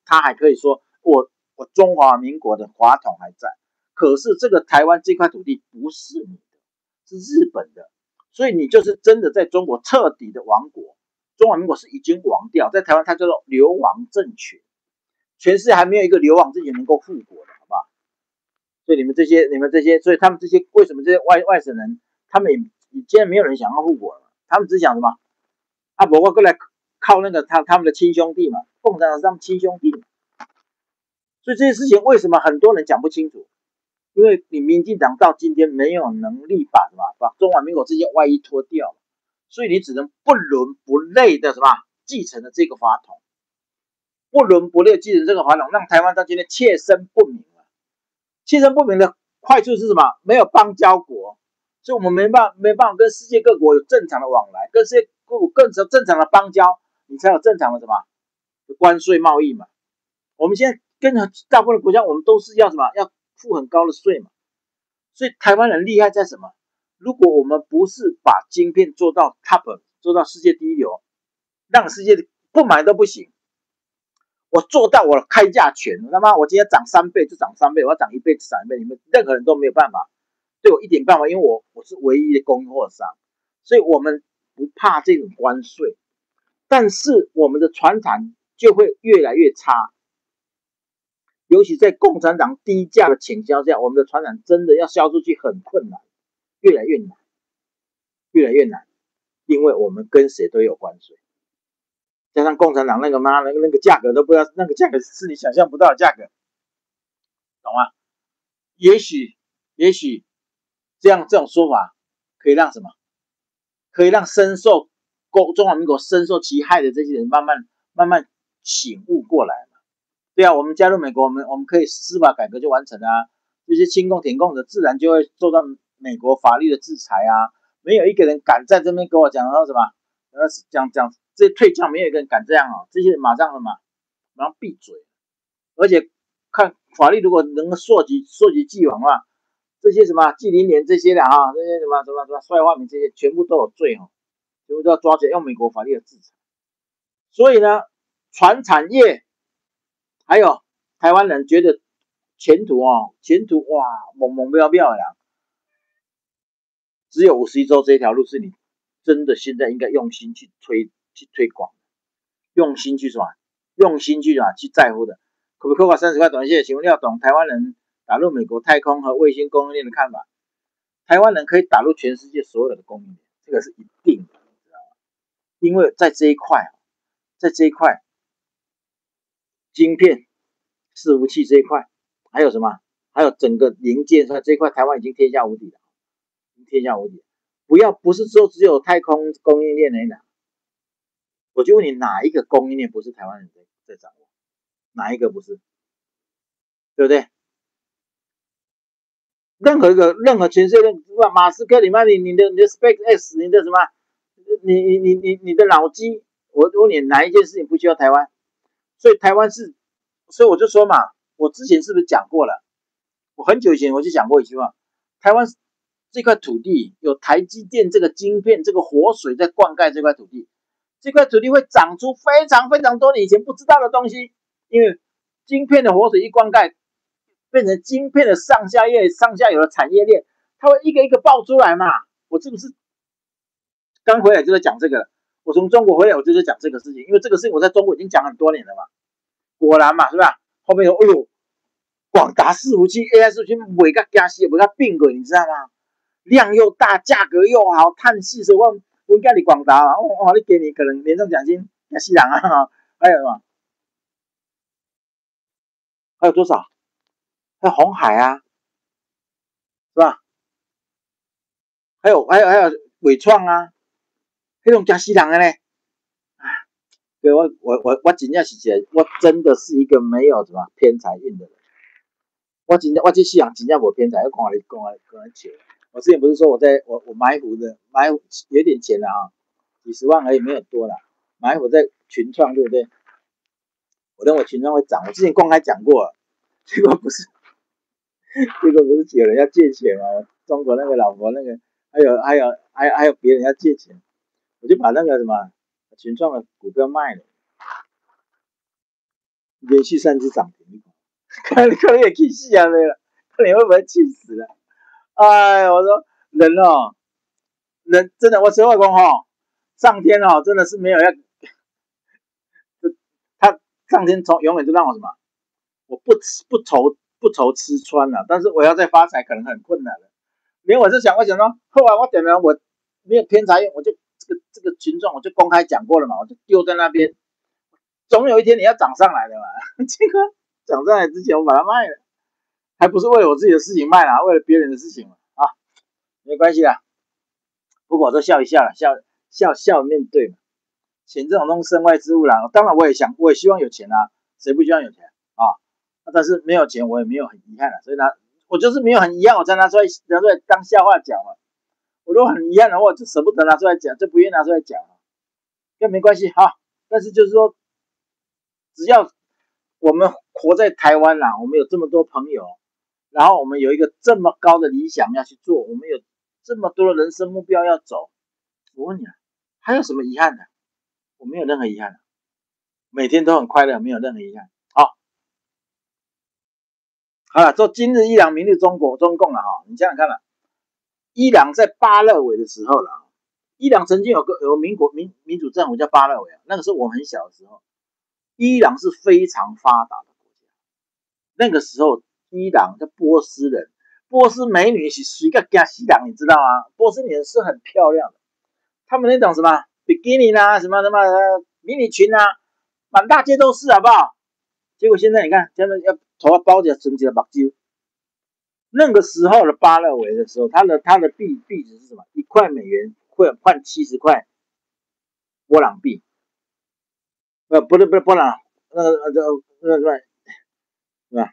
他还可以说我中华民国的法统还在。可是这个台湾这块土地不是你的，是日本的。所以你就是真的在中国彻底的亡国，中华民国是已经亡掉，在台湾它叫做流亡政权，全世界还没有一个流亡政权能够复国的，好不好？所以你们这些，所以他们这些为什么这些外省人，他们现在没有人想要复国了，他们只想什么？啊，我过来靠那个他们的亲兄弟嘛，共产党是他们亲兄弟嘛，所以这些事情为什么很多人讲不清楚？因为你民进党到今天没有能力把中华民国这些外衣脱掉，所以你只能不伦不类的继承了这个法统，不伦不类继承这个法统，让台湾到今天切身不明了。切身不明的坏处是什么？没有邦交国，所以我们没办法跟世界各国有正常的往来，跟世界各国更正常的邦交，你才有正常的关税贸易嘛。我们现在跟大部分的国家，我们都是要要付很高的税嘛，所以台湾人厉害在什么？如果我们不是把晶片做到 top， 做到世界第一流，让世界不买都不行。我做到我开价权，他妈我今天涨3倍就涨3倍，我要涨1倍就涨1倍，你们任何人都没有办法对我一点办法，因为我是唯一的供应货商，所以我们不怕这种关税，但是我们的传产就会越来越差。尤其在共产党低价的倾销下，我们的传染真的要销出去很困难，越来越难，因为我们跟谁都有关税，加上共产党那个价格都不知道，那个价格是你想象不到的价格，懂吗？也许这种说法可以让什么？可以让中华民国深受其害的这些人慢慢醒悟过来。对啊，我们加入美国，我们可以司法改革就完成了啊。这些亲共舔共的自然就会受到美国法律的制裁啊。没有一个人敢在这边跟我讲什么，讲这退将，没有一个人敢这样哦。这些人马上闭嘴。而且看法律如果能够溯及既往的话，这些纪凌莲这些的哈，这些什么帅化民这些全部都有罪哦，全部都要抓起来用美国法律的制裁。所以呢，传产业。还有台湾人觉得前途哇，猛不要的啦。只有51州这一条路是你真的现在应该用心去推广，用心去去在乎的。可不可以扣30块短信？请问廖董，台湾人打入美国太空和卫星供应链的看法？台湾人可以打入全世界所有的供应链，这个是一定的，你知道吗？因为在这一块，晶片、伺服器这一块，还有什么？还有整个零件这一块，台湾已经天下无敌了，不是说只有太空供应链而已。我就问你，哪一个供应链不是台湾人在掌握？哪一个不是？对不对？任何全世界的马斯克，你的 SpaceX， 你的什么？你的脑机，我问你，哪一件事情不需要台湾？所以台湾是，所以我就说嘛，我之前是不是讲过了？我很久以前我就讲过一句话，台湾这块土地有台积电这个晶片这个活水在灌溉这块土地，这块土地会长出非常非常多你以前不知道的东西，因为晶片的活水一灌溉，变成晶片的上下游的产业链，它会一个一个爆出来嘛。我是不是刚回来就在讲这个了？我从中国回来，我就是讲这个事情，因为这个事情我在中国已经讲很多年了嘛。果然嘛，是吧？后面说，哎呦，广达伺服器 AI 伺服器卖个惊死，卖个变鬼，你知道吗？量又大，价格又好，碳细，所以我家里广达，哇，你给你可能年终奖金惊死人啊！还有什么？还有多少？还有鸿海啊，是吧？还有伟创啊，那种惊死人的呢。对我真正是我真的是一个没有什么偏财运的人。我这世人真正无偏财，我讲笑。我之前不是说我埋伏有点钱了啊，几十万而已，没有多了。埋伏在群创，对不对？我认为群创会涨，我之前公开讲过了，结果不是有人要借钱吗？中国那个老婆那个，还有别人要借钱，我就把那个什么群创的股票卖了，连续3只涨停，看你也气死啊没了，看你会不会气死了？哎，我说人哦，人真的，我实话讲哈，上天哦真的是没有要，他上天永远都让我什么，我不愁吃穿了，但是我要再发财可能很困难了。连我是想，我想说，后来我点了，我没有偏财运，我就这个群众我就公开讲过了嘛，我就丢在那边，总有一天你要涨上来的嘛。结果涨上来之前我把它卖了，还不是为了我自己的事情卖啦，为了别人的事情嘛啊，没关系啦，不过我都笑一笑了，笑面对嘛。钱这种东西身外之物啦，当然我也希望有钱啊，谁不希望有钱啊？但是没有钱我也没有很遗憾了，所以呢，我就是没有很遗憾，我才拿出来当笑话讲嘛。我如果很遗憾的话，我就舍不得拿出来讲，就不愿意拿出来讲，这没关系哈。但是就是说，只要我们活在台湾啦，我们有这么多朋友，然后我们有一个这么高的理想要去做，我们有这么多的人生目标要走，我问你啊，还有什么遗憾的？我没有任何遗憾，每天都很快乐，没有任何遗憾。好了，做今日伊朗，明日中共了哈。你想想看了，伊朗在巴勒维的时候了，伊朗曾经有民主政府叫巴勒维啊，那个时候我很小的时候，伊朗是非常发达的国家。那个时候伊朗的波斯人，波斯美女是谁个加西朗，你知道吗？波斯女人是很漂亮的，他们那种什么比基尼啊，什么迷你裙啊，满大街都是，好不好？结果现在你看，他们要头发包起来，整起来把揪。那个时候的巴勒维的时候，它的币值是什么？1块美元会换70块波朗币，不是波朗，那个是吧？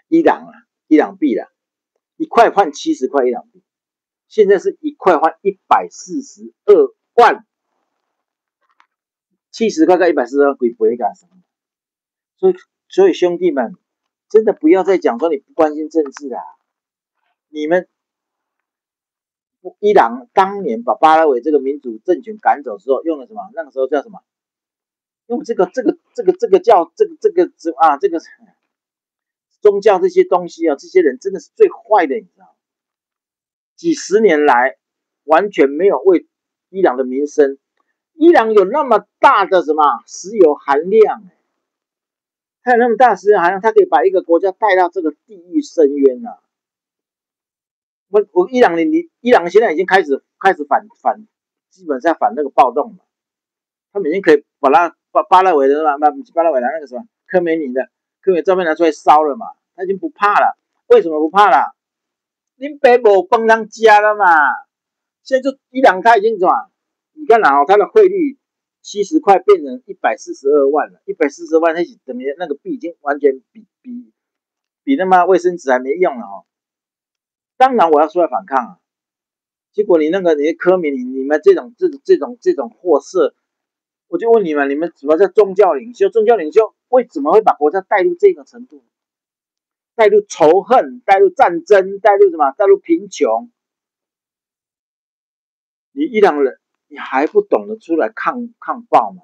伊朗币啦，1块换70块伊朗币，现在是1块换142万，70块跟142万，鬼不会干什么？所以兄弟们，真的不要再讲说你不关心政治啦。你们伊朗当年把巴勒维这个民主政权赶走之后，用了什么？那个时候叫什么？用这个叫这个宗教这些东西啊，这些人真的是最坏的，你知道吗？几十年来完全没有为伊朗的民生。伊朗有那么大的什么石油含量，它有那么大的石油含量，它可以把一个国家带到这个地狱深渊啊！伊朗现在已经开始反，基本上反那个暴动了。他们已经可以把巴勒维的巴勒维的那个什么科梅尼照片拿出来烧了嘛，他已经不怕了。为什么不怕了？恁爸无饭当吃了嘛。现在就伊朗他已经什么？你看啊，他的汇率70块变成142万了，140万，那等于那个币已经完全比他妈卫生纸还没用了哦。当然我要出来反抗啊！结果你的科米，你们这种货色，我就问你们，你们什么叫宗教领袖？宗教领袖为什么会把国家带入这个程度？带入仇恨，带入战争，带入什么？带入贫穷。你伊朗人，你还不懂得出来抗暴吗？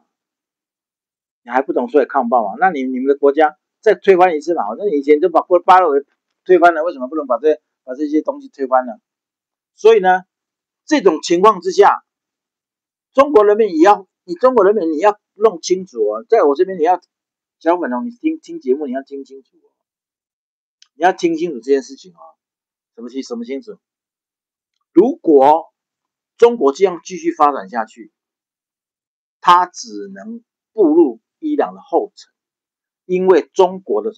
你还不懂出来抗暴吗？那你们的国家再推翻一次嘛？那你以前就把巴勒维推翻了，为什么不能把这些东西推翻呢？所以呢，这种情况之下，中国人民也要，你要弄清楚哦，在我这边你要，小粉红，你听节目你要听清楚哦，你要听清楚这件事情哦。什么清楚？如果中国这样继续发展下去，它只能步入伊朗的后尘，因为中国的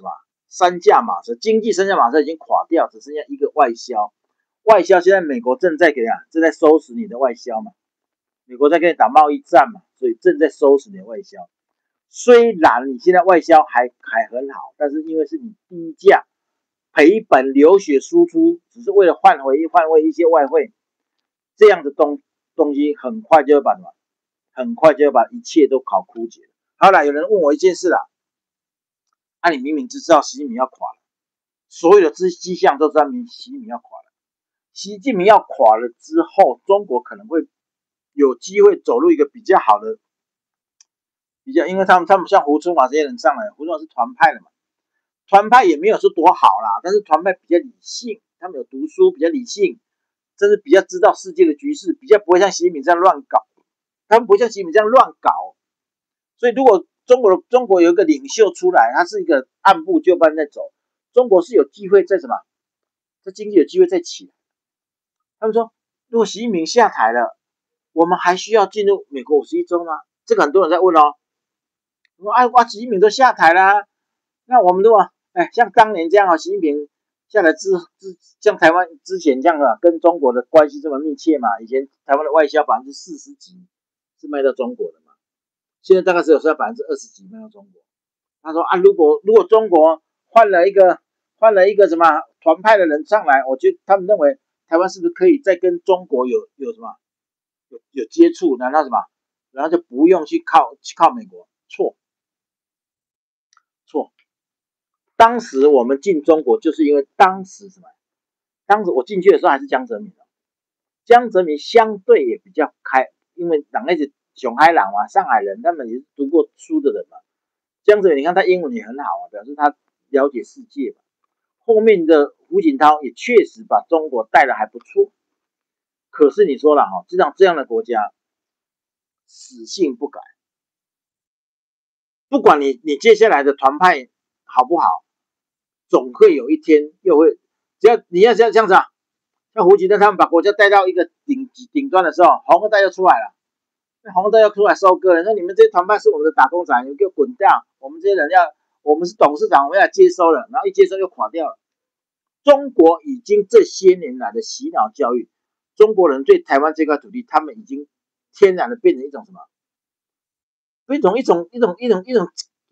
三驾马车，经济三驾马车已经垮掉，只剩下一个外销。外销现在美国正在收拾你的外销嘛，美国在跟你打贸易战嘛，所以正在收拾你的外销。虽然你现在外销还很好，但是因为是你低价赔本流血输出，只是为了换回一些外汇，这样的东西很快就会把一切都搞枯竭。好了，有人问我一件事啦，你明明知道习近平要垮了，所有的迹象都证明习近平要垮了。习近平要垮了之后，中国可能会有机会走入一个比较好的，因为他们像胡春华这些人上来，胡春华是团派的嘛，团派也没有说多好啦，但是团派比较理性，他们有读书，比较理性，真是比较知道世界的局势，比较不会像习近平这样乱搞，他们不会像习近平这样乱搞。所以如果中国有一个领袖出来，他是一个按部就班在走，中国是有机会在这经济有机会再起来。他们说，如果习近平下台了，我们还需要进入美国51州吗？这个很多人在问哦。说习近平都下台了，那我们如果像当年这样习近平下来像台湾之前这样跟中国的关系这么密切嘛，以前台湾的外销40%几是卖到中国的嘛，现在大概只有20%几卖到中国。他说如果中国换了一个团派的人上来，我觉得他们认为台湾是不是可以再跟中国有接触，然后就不用去靠美国？错。当时我们进中国就是因为当时我进去的时候还是江泽民，江泽民相对也比较开，因为人家是上海人嘛，上海人，他们也是读过书的人嘛。江泽民你看他英文也很好啊，表示他了解世界嘛。后面的胡锦涛也确实把中国带得还不错，可是你说了这样的国家死性不改，不管你接下来的团派好不好，总会有一天又会，只要你要这样子啊，像胡锦涛他们把国家带到一个顶端的时候，红二代又出来了，红二代又出来收割了，说你们这些团派是我们的打工仔，你们给我滚掉，我们这些人我们是董事长，我们要接收了，然后一接收又垮掉了。中国已经这些年来的洗脑教育，中国人对台湾这块土地，他们已经天然的变成一种一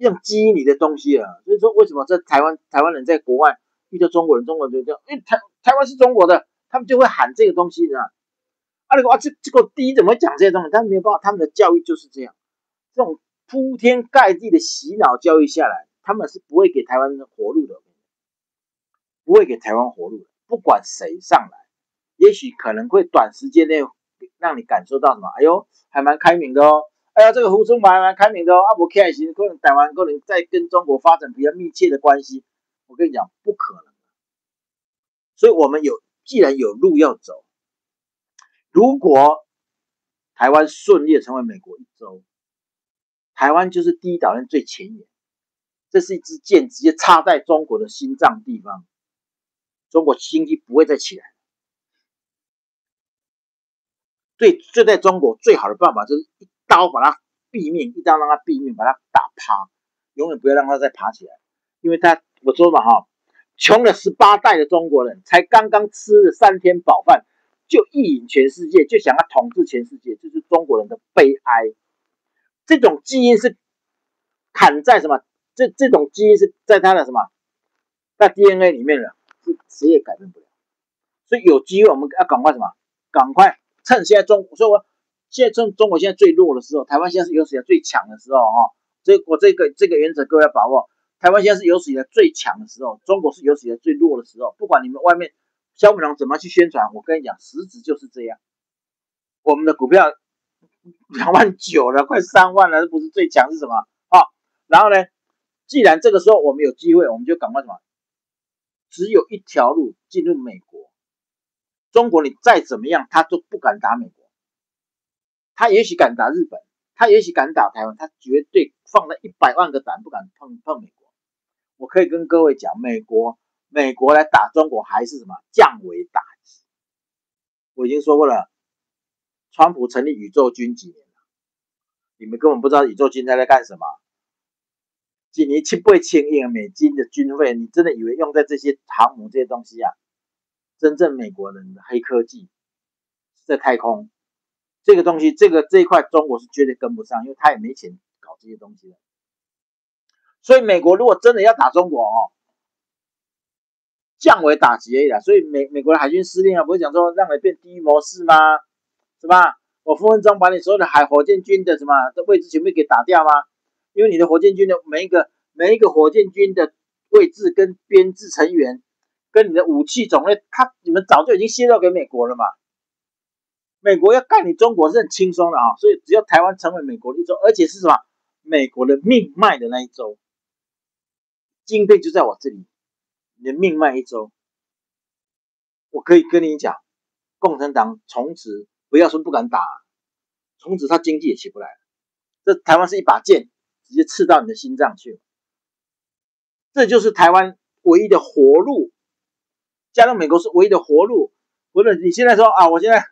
种基因里的东西了。所以说，为什么在台湾人在国外遇到中国人就这样，因为台湾是中国的，他们就会喊这个东西的。如果这个第一怎么讲这些东西？他们没有办法，他们的教育就是这样，这种铺天盖地的洗脑教育下来，他们是不会给台湾活路的。不会给台湾活路，不管谁上来，也许可能会短时间内让你感受到哎呦，还蛮开明的哦，这个胡春华还蛮开明的哦，不开心，可能台湾可能在跟中国发展比较密切的关系，我跟你讲，不可能。所以我们既然有路要走，如果台湾顺利成为美国1州，台湾就是第一岛链最前沿，这是一支箭直接插在中国的心脏地方。中国经济不会再起来。对待中国最好的办法就是一刀把它毙命，一刀让它毙命，把它打趴，永远不要让它再爬起来。因为我说嘛穷了18代的中国人，才刚刚吃了3天饱饭，就意淫全世界，就想要统治全世界，这是中国人的悲哀。这种基因是砍在这种基因是在他的在 DNA 里面的，是谁也改变不了。所以有机会我们要赶快趁现在中国现在最弱的时候，台湾现在是有史以来最强的时候我这个原则各位要把握。台湾现在是有史以来最强的时候，中国是有史以来最弱的时候。不管你们外面消费者怎么去宣传，我跟你讲，实质就是这样。我们的股票2.9万了，快3万了，这不是最强是什么然后呢，既然这个时候我们有机会，我们就赶快只有一条路进入美国。中国你再怎么样，他都不敢打美国。他也许敢打日本，他也许敢打台湾，他绝对放了100万个胆不敢碰美国。我可以跟各位讲，美国来打中国还是什么降维打击。我已经说过了，川普成立宇宙军几年了，你们根本不知道宇宙军在干什么。几年700亿美金的军费，你真的以为用在这些航母这些东西啊？真正美国人的黑科技是在太空。这个东西，这一块中国是绝对跟不上，因为他也没钱搞这些东西了。所以美国如果真的要打中国降维打击而已啦。所以美国的海军司令不会讲说让你变第一模式吗？是吧？我分分钟把你所有的火箭军的位置全部给打掉吗？因为你的火箭军的每一个火箭军的位置跟编制成员跟你的武器种类，你们早就已经泄露给美国了嘛。美国要干你中国是很轻松的所以只要台湾成为美国的一州，而且是什么美国的命脉的那一州，经费就在我这里，你的命脉一州，我可以跟你讲，共产党从此不要说不敢打，从此他经济也起不来了。这台湾是一把剑，直接刺到你的心脏去了。这就是台湾唯一的活路，加入美国是唯一的活路。不是你现在说我现在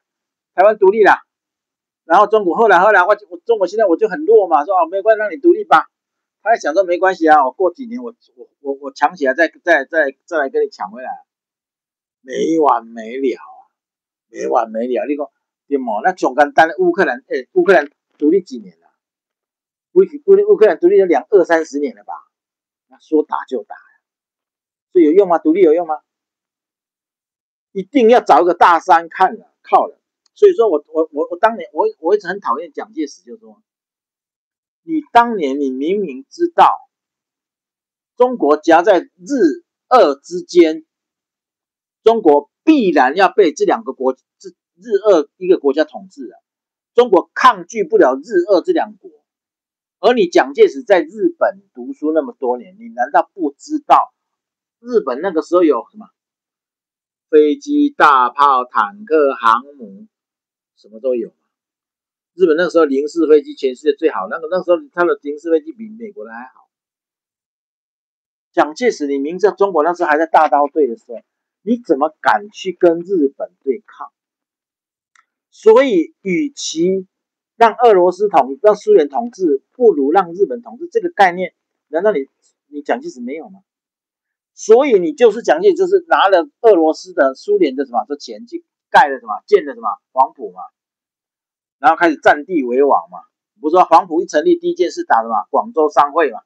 台湾独立了，然后中国后来中国现在我就很弱嘛，说没关系，让你独立吧。他在想说没关系我过几年我抢起来再来跟你抢回来，没完没了没完没了。你说对吗？那最简单的乌克兰独立几年了？乌克兰独立了20-30年了吧？那说打就打，所以有用吗？独立有用吗？一定要找一个大山靠了。所以说我当年我一直很讨厌蒋介石，就是说，你当年你明明知道中国夹在日俄之间，中国必然要被这两个日俄一个国家统治中国抗拒不了日俄这两国。而你蒋介石在日本读书那么多年，你难道不知道日本那个时候有什么飞机、大炮、坦克、航母，什么都有？日本那个时候零式飞机全世界最好，那时候他的零式飞机比美国的还好。蒋介石，你明知道中国那时候还在大刀队的时候，你怎么敢去跟日本对抗？所以，与其让俄罗斯让苏联统治，不如让日本统治。这个概念，难道你蒋介石没有吗？所以你就是蒋介石，就是拿了俄罗斯的、苏联的这钱去盖了建了黄埔嘛，然后开始占地为王嘛。不是说黄埔一成立，第一件事打广州商会嘛，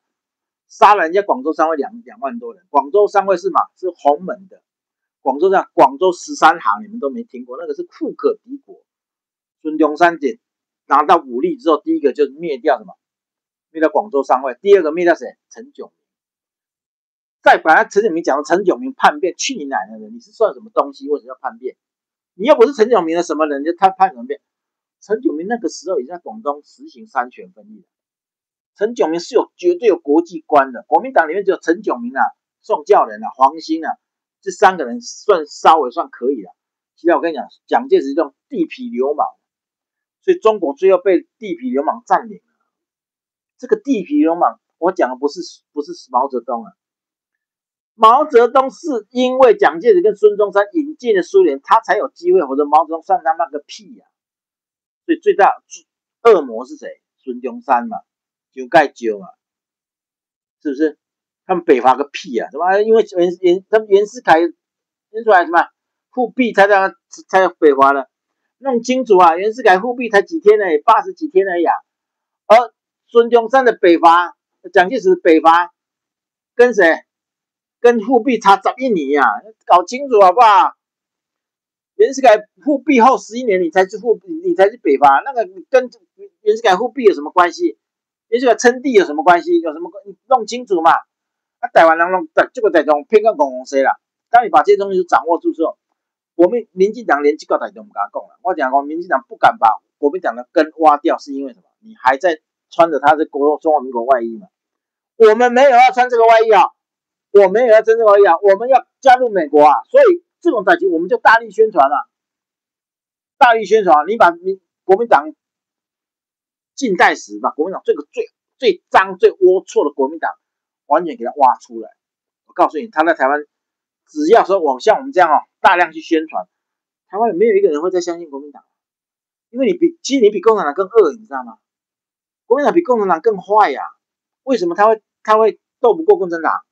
杀了人家广州商会2万多人。广州商会是洪门的，广州13行你们都没听过，那个是富可敌国。孙中山拿到武力之后，第一个就是灭掉灭掉广州商会，第二个灭掉谁？陈炯明。再把陈炯明讲的陈炯明叛变，去你奶奶的！你是算什么东西？为什么要叛变？你又不是陈炯明的什么人，他叛什么变？陈炯明那个时候已经在广东实行三权分立了。陈炯明是绝对有国际观的。国民党里面只有陈炯明宋教仁黄兴这3个人稍微算可以了。其实我跟你讲，蒋介石这种地痞流氓。所以中国最后被地痞流氓占领了。这个地痞流氓，我讲的不是毛泽东毛泽东是因为蒋介石跟孙中山引进了苏联，他才有机会，否则毛泽东算他妈个屁所以最大恶魔是谁？孙中山嘛，蔣介石嘛，是不是？他们北伐个屁什么？因为他们袁世凯出来复辟才北伐了。弄清楚袁世凯复辟才几天而已，80几天而已而孙中山的北伐，蒋介石北伐跟谁？跟复辟差11年搞清楚好不好？袁世凯复辟后11年，你才去北伐，那个跟袁世凯复辟有什么关系？袁世凯称帝有什么关系？有什么你弄清楚嘛？台湾人这个在中偏向公共谁啦？当你把这些东西都掌握住之后，我们民进党连这个代都不敢讲了。我讲过，民进党不敢把国民党的根挖掉，是因为什么？你还在穿着他的中华民国外衣嘛？我们没有要穿这个外衣我们也要真正而已我们要加入美国所以这种代志我们就大力宣传大力宣传，你把国民党近代史，把国民党这个最脏、最龌龊的国民党，完全给他挖出来。我告诉你，他在台湾，只要说像我们这样大量去宣传，台湾没有一个人会再相信国民党，因为其实你比共产党更恶，你知道吗？国民党比共产党更坏呀。为什么他会斗不过共产党？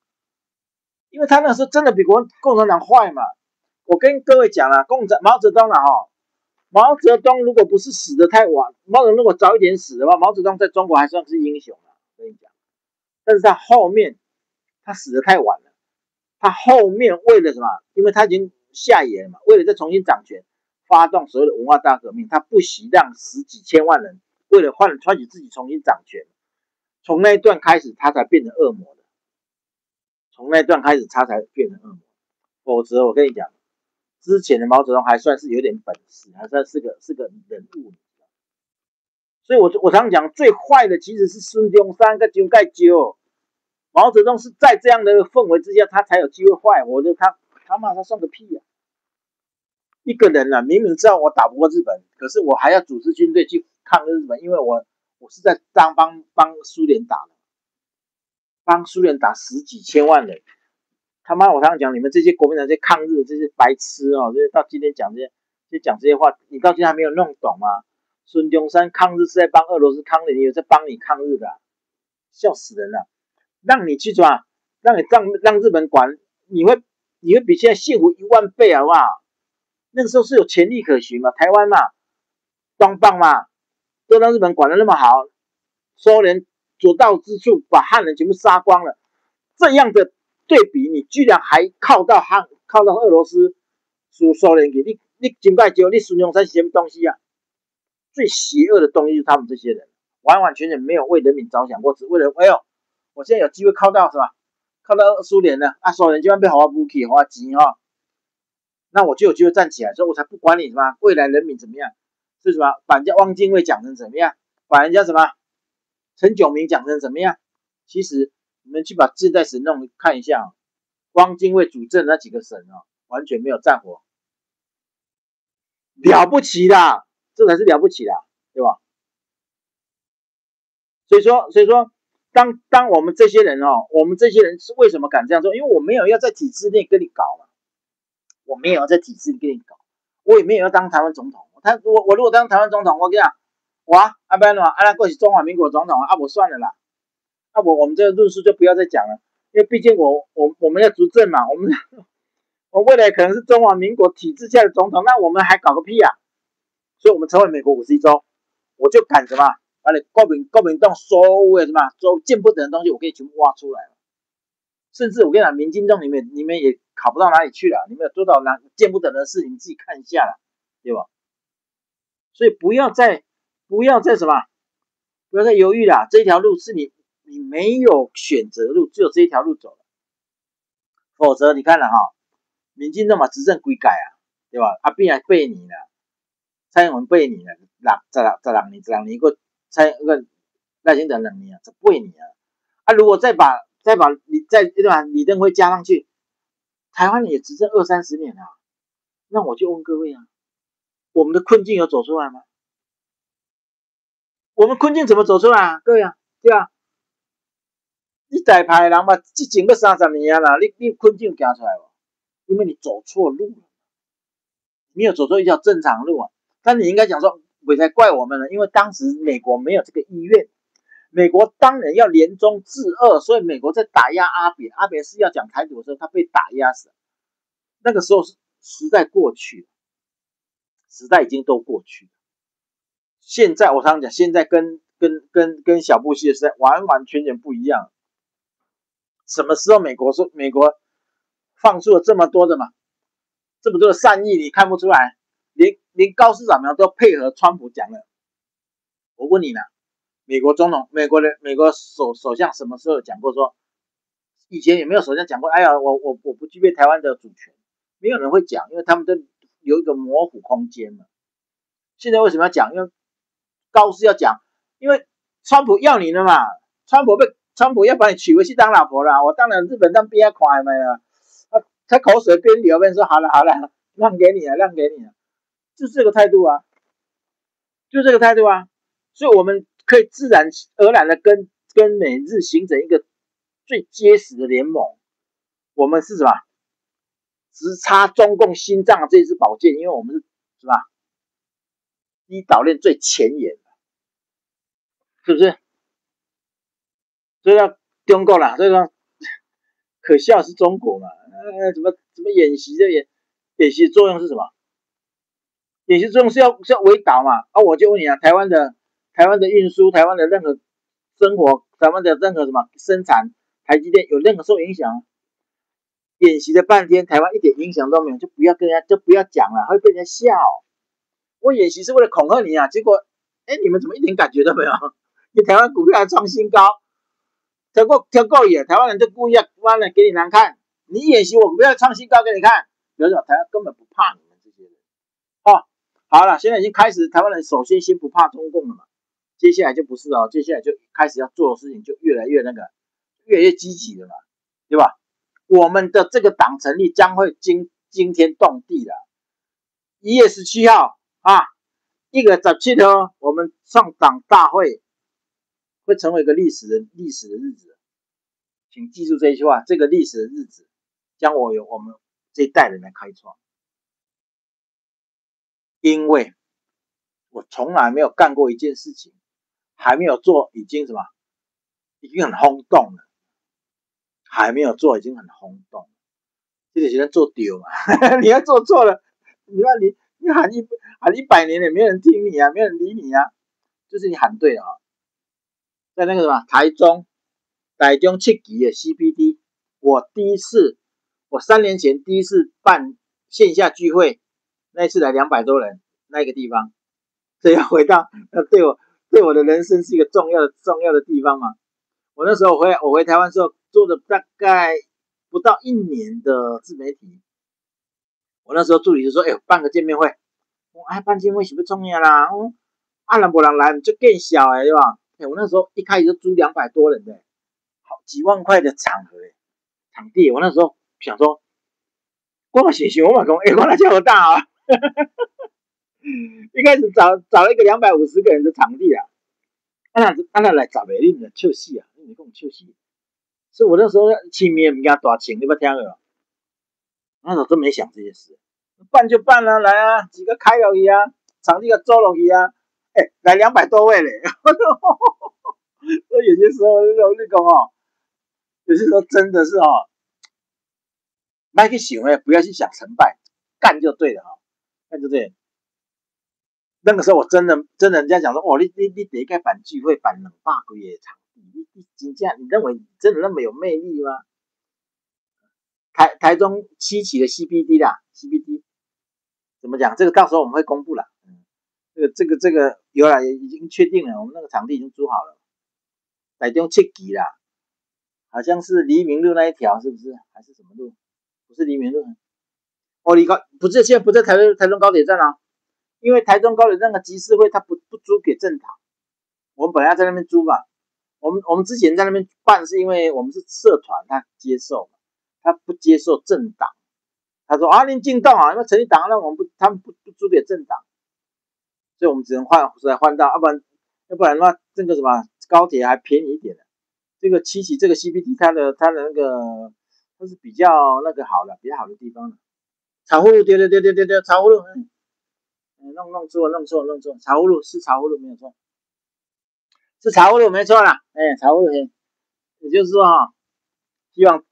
因为他那时候真的比共产党坏嘛。我跟各位讲了，毛泽东毛泽东如果不是死得太晚，毛泽东如果早一点死的话，毛泽东在中国还算是英雄啊，我跟你讲。但是他后面他死得太晚了，他后面为了什么？因为他已经下野了嘛，为了再重新掌权，发动所谓的文化大革命，他不惜让十几千万人为了换取自己重新掌权。从那一段开始，他才变成恶魔的。从那一段开始，他才变成恶魔。否则，我跟你讲，之前的毛泽东还算是有点本事，还算是个人物。所以我常讲，最坏的其实是孙中山跟蒋介石。毛泽东是在这样的氛围之下，他才有机会坏。他骂他算个屁啊！一个人啊，明明知道我打不过日本，可是我还要组织军队去抗日本，因为我是在帮苏联打的，帮苏联打十几千万人。他妈，我常常讲，你们这些国民党这些抗日的这些白痴这些到今天讲这些话，你到今天还没有弄懂吗？孙中山抗日是在帮俄罗斯抗日，也有在帮你抗日的笑死人了！让你去抓，让日本管，你会比现在幸福10000倍，好不好？那个时候是有潜力可循嘛，台湾嘛，东棒嘛，都让日本管得那么好，苏联所到之处把汉人全部杀光了，这样的对比，你居然还靠到俄罗斯苏联给你蒋介石，你孙中山是什么东西啊？最邪恶的东西是他们这些人，完完全全没有为人民着想过，只为了我现在有机会靠到什么？靠到苏联了啊！苏联就要被好武器、好钱那我就有机会站起来，所以我才不管你什么未来人民怎么样，是什么把人家汪精卫讲成怎么样，把人家什么陈炯明讲成怎么样？其实你们去把近代史看一下，汪精卫主政那几个省完全没有战火，了不起啦，这才是了不起啦，对吧？所以说，当我们这些人我们这些人是为什么敢这样做？因为我没有要在体制内跟你搞嘛。我没有在体制里跟你搞，我也没有要当台湾总统。我如果当台湾总统，我跟你讲，不然那过是中华民国总统我算了啦。我们这个论述就不要再讲了，因为毕竟我们要执政嘛，我未来可能是中华民国体制下的总统，那我们还搞个屁啊！所以我们成为美国51州，我就敢什么，把你国民党所有的什么见不得的东西，我可以全部挖出来了。甚至我跟你讲，民进党你们也考不到哪里去了，你们有做到见不得的事，你们自己看一下了，对吧？所以不要再什么，不要再犹豫了，这一条路是你没有选择的路，只有这一条路走了，否则你看了民进党嘛执政几改对吧？必然背你了，蔡英文背你了，12年过赖清德2年这背你如果再把李登辉加上去，台湾也执政20-30年了，那我就问各位我们的困境有走出来吗？我们困境怎么走出来各位对吧？你在派人嘛，这整个30年啦，你困境行出来无？因为你走错路了，你有走错一条正常路但你应该讲说，不再怪我们了，因为当时美国没有这个意愿。美国当然要联中制俄，所以美国在打压阿扁是要讲台独的时候，他被打压死了。那个时候是时代过去了，时代已经都过去了。现在我常常讲，现在跟小布希的时代完完全全不一样。什么时候美国放出了这么多的善意，你看不出来？连高市长都配合川普讲了。我问你呢？美国首相什么时候讲过说，以前有没有首相讲过？哎呀，我不具备台湾的主权，没有人会讲，因为他们都有一个模糊空间嘛。现在为什么要讲？因为高市要讲，因为川普要你了嘛，川普要把你娶回去当老婆了，我当然日本当边看嘛他口水边流边说好了，让给你了。就是这个态度啊，就这个态度啊，所以我们可以自然而然的跟美日形成一个最结实的联盟。我们是什么？直插中共心脏的这支宝剑，因为我们是什么？第一岛链最前沿，是不是？所以要中国啦，所以说可笑是中国嘛？怎么演习的演习的作用是什么？演习作用是要围岛嘛？啊，我就问你啊，台湾的运输，台湾的任何生活，台湾的任何什么生产，台积电有任何受影响？演习了半天，台湾一点影响都没有，就不要讲了，会被人家笑。我演习是为了恐吓你啊，结果，你们怎么一点感觉都没有？你台湾股票还创新高，挑过野，台湾人就故意要妈的给你难看。你演习我股票创新高给你看，比如说台湾根本不怕你们这些人。哦，好了，现在已经开始，台湾人首先不怕中共了嘛，接下来就不是哦，接下来就开始要做的事情就越来越积极了嘛，对吧？我们的这个党成立将会惊天动地的。1月17号啊，1月17号我们上党大会会成为一个历史的日子，请记住这一句话，这个历史的日子将由我们这一代人来开创。因为我从来没有干过一件事情，还没有做已经很轰动了，还没有做已经很轰动了，这个现在做丢嘛，你要做错了，你喊100年也没有人听你啊，没有人理你啊，就是你喊对了啊。在那个台中7期的 CBD， 我3年前第一次办线下聚会，那一次来200多人，那个地方，所以要回到对我的人生是一个重要的地方嘛。我那时候我回台湾之后做了大概不到1年的自媒体，我那时候助理就说：“办个见面会。”我办见面会是不重要啦，人没人来就更小对吧？我那时候一开始就租200多人的，好几万块的场地，我那时候想说，我嘛想，我嘛讲，我那叫大啊！一开始找了一个250个人的场地啊，那来10个，你们笑死啊！你们讲笑死，所以我那时候请面唔惊大请，你捌听过？那时候真没想这些事，办就办啊，来啊，几个开落去啊，场地个租落去啊，来200多位嘞！所以有些时候你讲有些时候真的是别去想不要去想成败，干就对了干就对了。那个时候我真的人家讲说，你得该办聚会办200几个场地，你真正你认为你真的那么有魅力吗？台中7期的 CBD 啦 ，CBD 怎么讲？这个到时候我们会公布啦。这个有啦，已经确定了，我们那个场地已经租好了。台中7期啦，好像是黎明路那一条，是不是？还是什么路？不是黎明路。不是，现在不在台中高铁站啊，因为台中高铁站的集市会它不租给正堂，我们本来要在那边租嘛。我们之前在那边办，是因为我们是社团，他接受，他不接受政党。他说您进党啊，因为成立党，那他们不租给政党，所以我们只能换到，要不然的话，这个什么高铁还便宜一点的。这个7期这个 CBD 它的那个它是比较那个好的，比较好的地方了。茶葫芦，对，茶葫芦，弄错，茶葫芦是茶葫芦没有错，是茶葫芦没错啦，茶葫芦，也就是说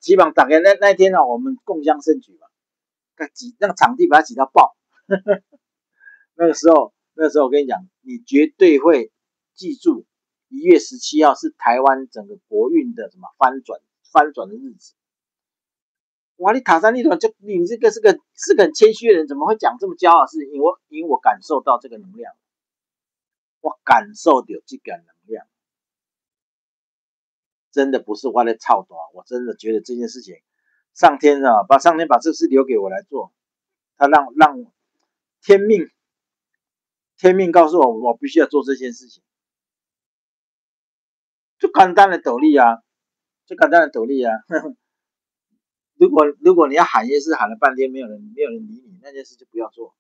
希望大家那天我们共襄盛举嘛，那个场地把它挤到爆，那个时候我跟你讲，你绝对会记住1月17号是台湾整个国运的什么翻转的日子。哇，你塔山立团你这个是个很谦虚的人，怎么会讲这么骄傲的事情？因为我感受到这个能量，我感受到这个能量，真的不是我在操多，我真的觉得这件事情，上天把这事留给我来做，他让天命告诉我必须要做这件事情，就简单的道理啊，呵呵，如果你要喊夜市喊了半天没有人理你，那件事就不要做。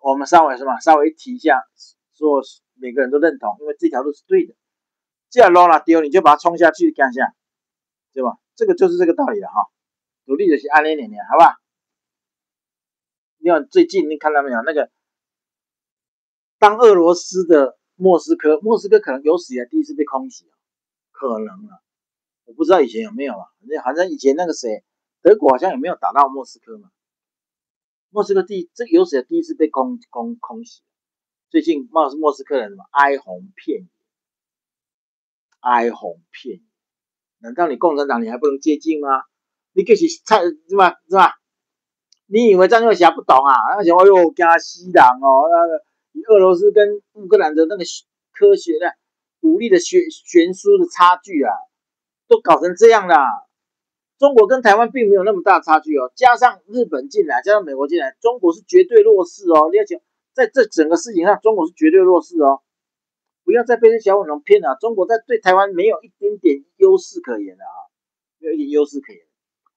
我们稍微稍微提一下，说每个人都认同，因为这条路是对的。既然路了丢，你就把它冲下去干下，对吧？这个就是这个道理了哈。独立的是安联年，好吧？你看最近你看到没有？那个当俄罗斯的莫斯科可能有史以来第一次被空袭，可能啊，我不知道以前有没有啊。好像以前那个谁，德国好像也没有打到莫斯科嘛。莫斯科这个有史以来第一次被空袭。最近莫斯科人什么哀鸿遍野，哀鸿遍野。难道你共产党你还不能接近吗？你就是菜是吧？你以为张幼霞不懂啊？而且哎呦，惊死人哦！俄罗斯跟乌克兰的那个科学的武力的悬殊的差距啊，都搞成这样了。中国跟台湾并没有那么大的差距哦，加上日本进来，加上美国进来，中国是绝对弱势哦。你要讲，在这整个事情上，中国是绝对弱势哦。不要再被这小粉红骗了，中国在对台湾没有一点点优势可言的啊，没有一点优势可言，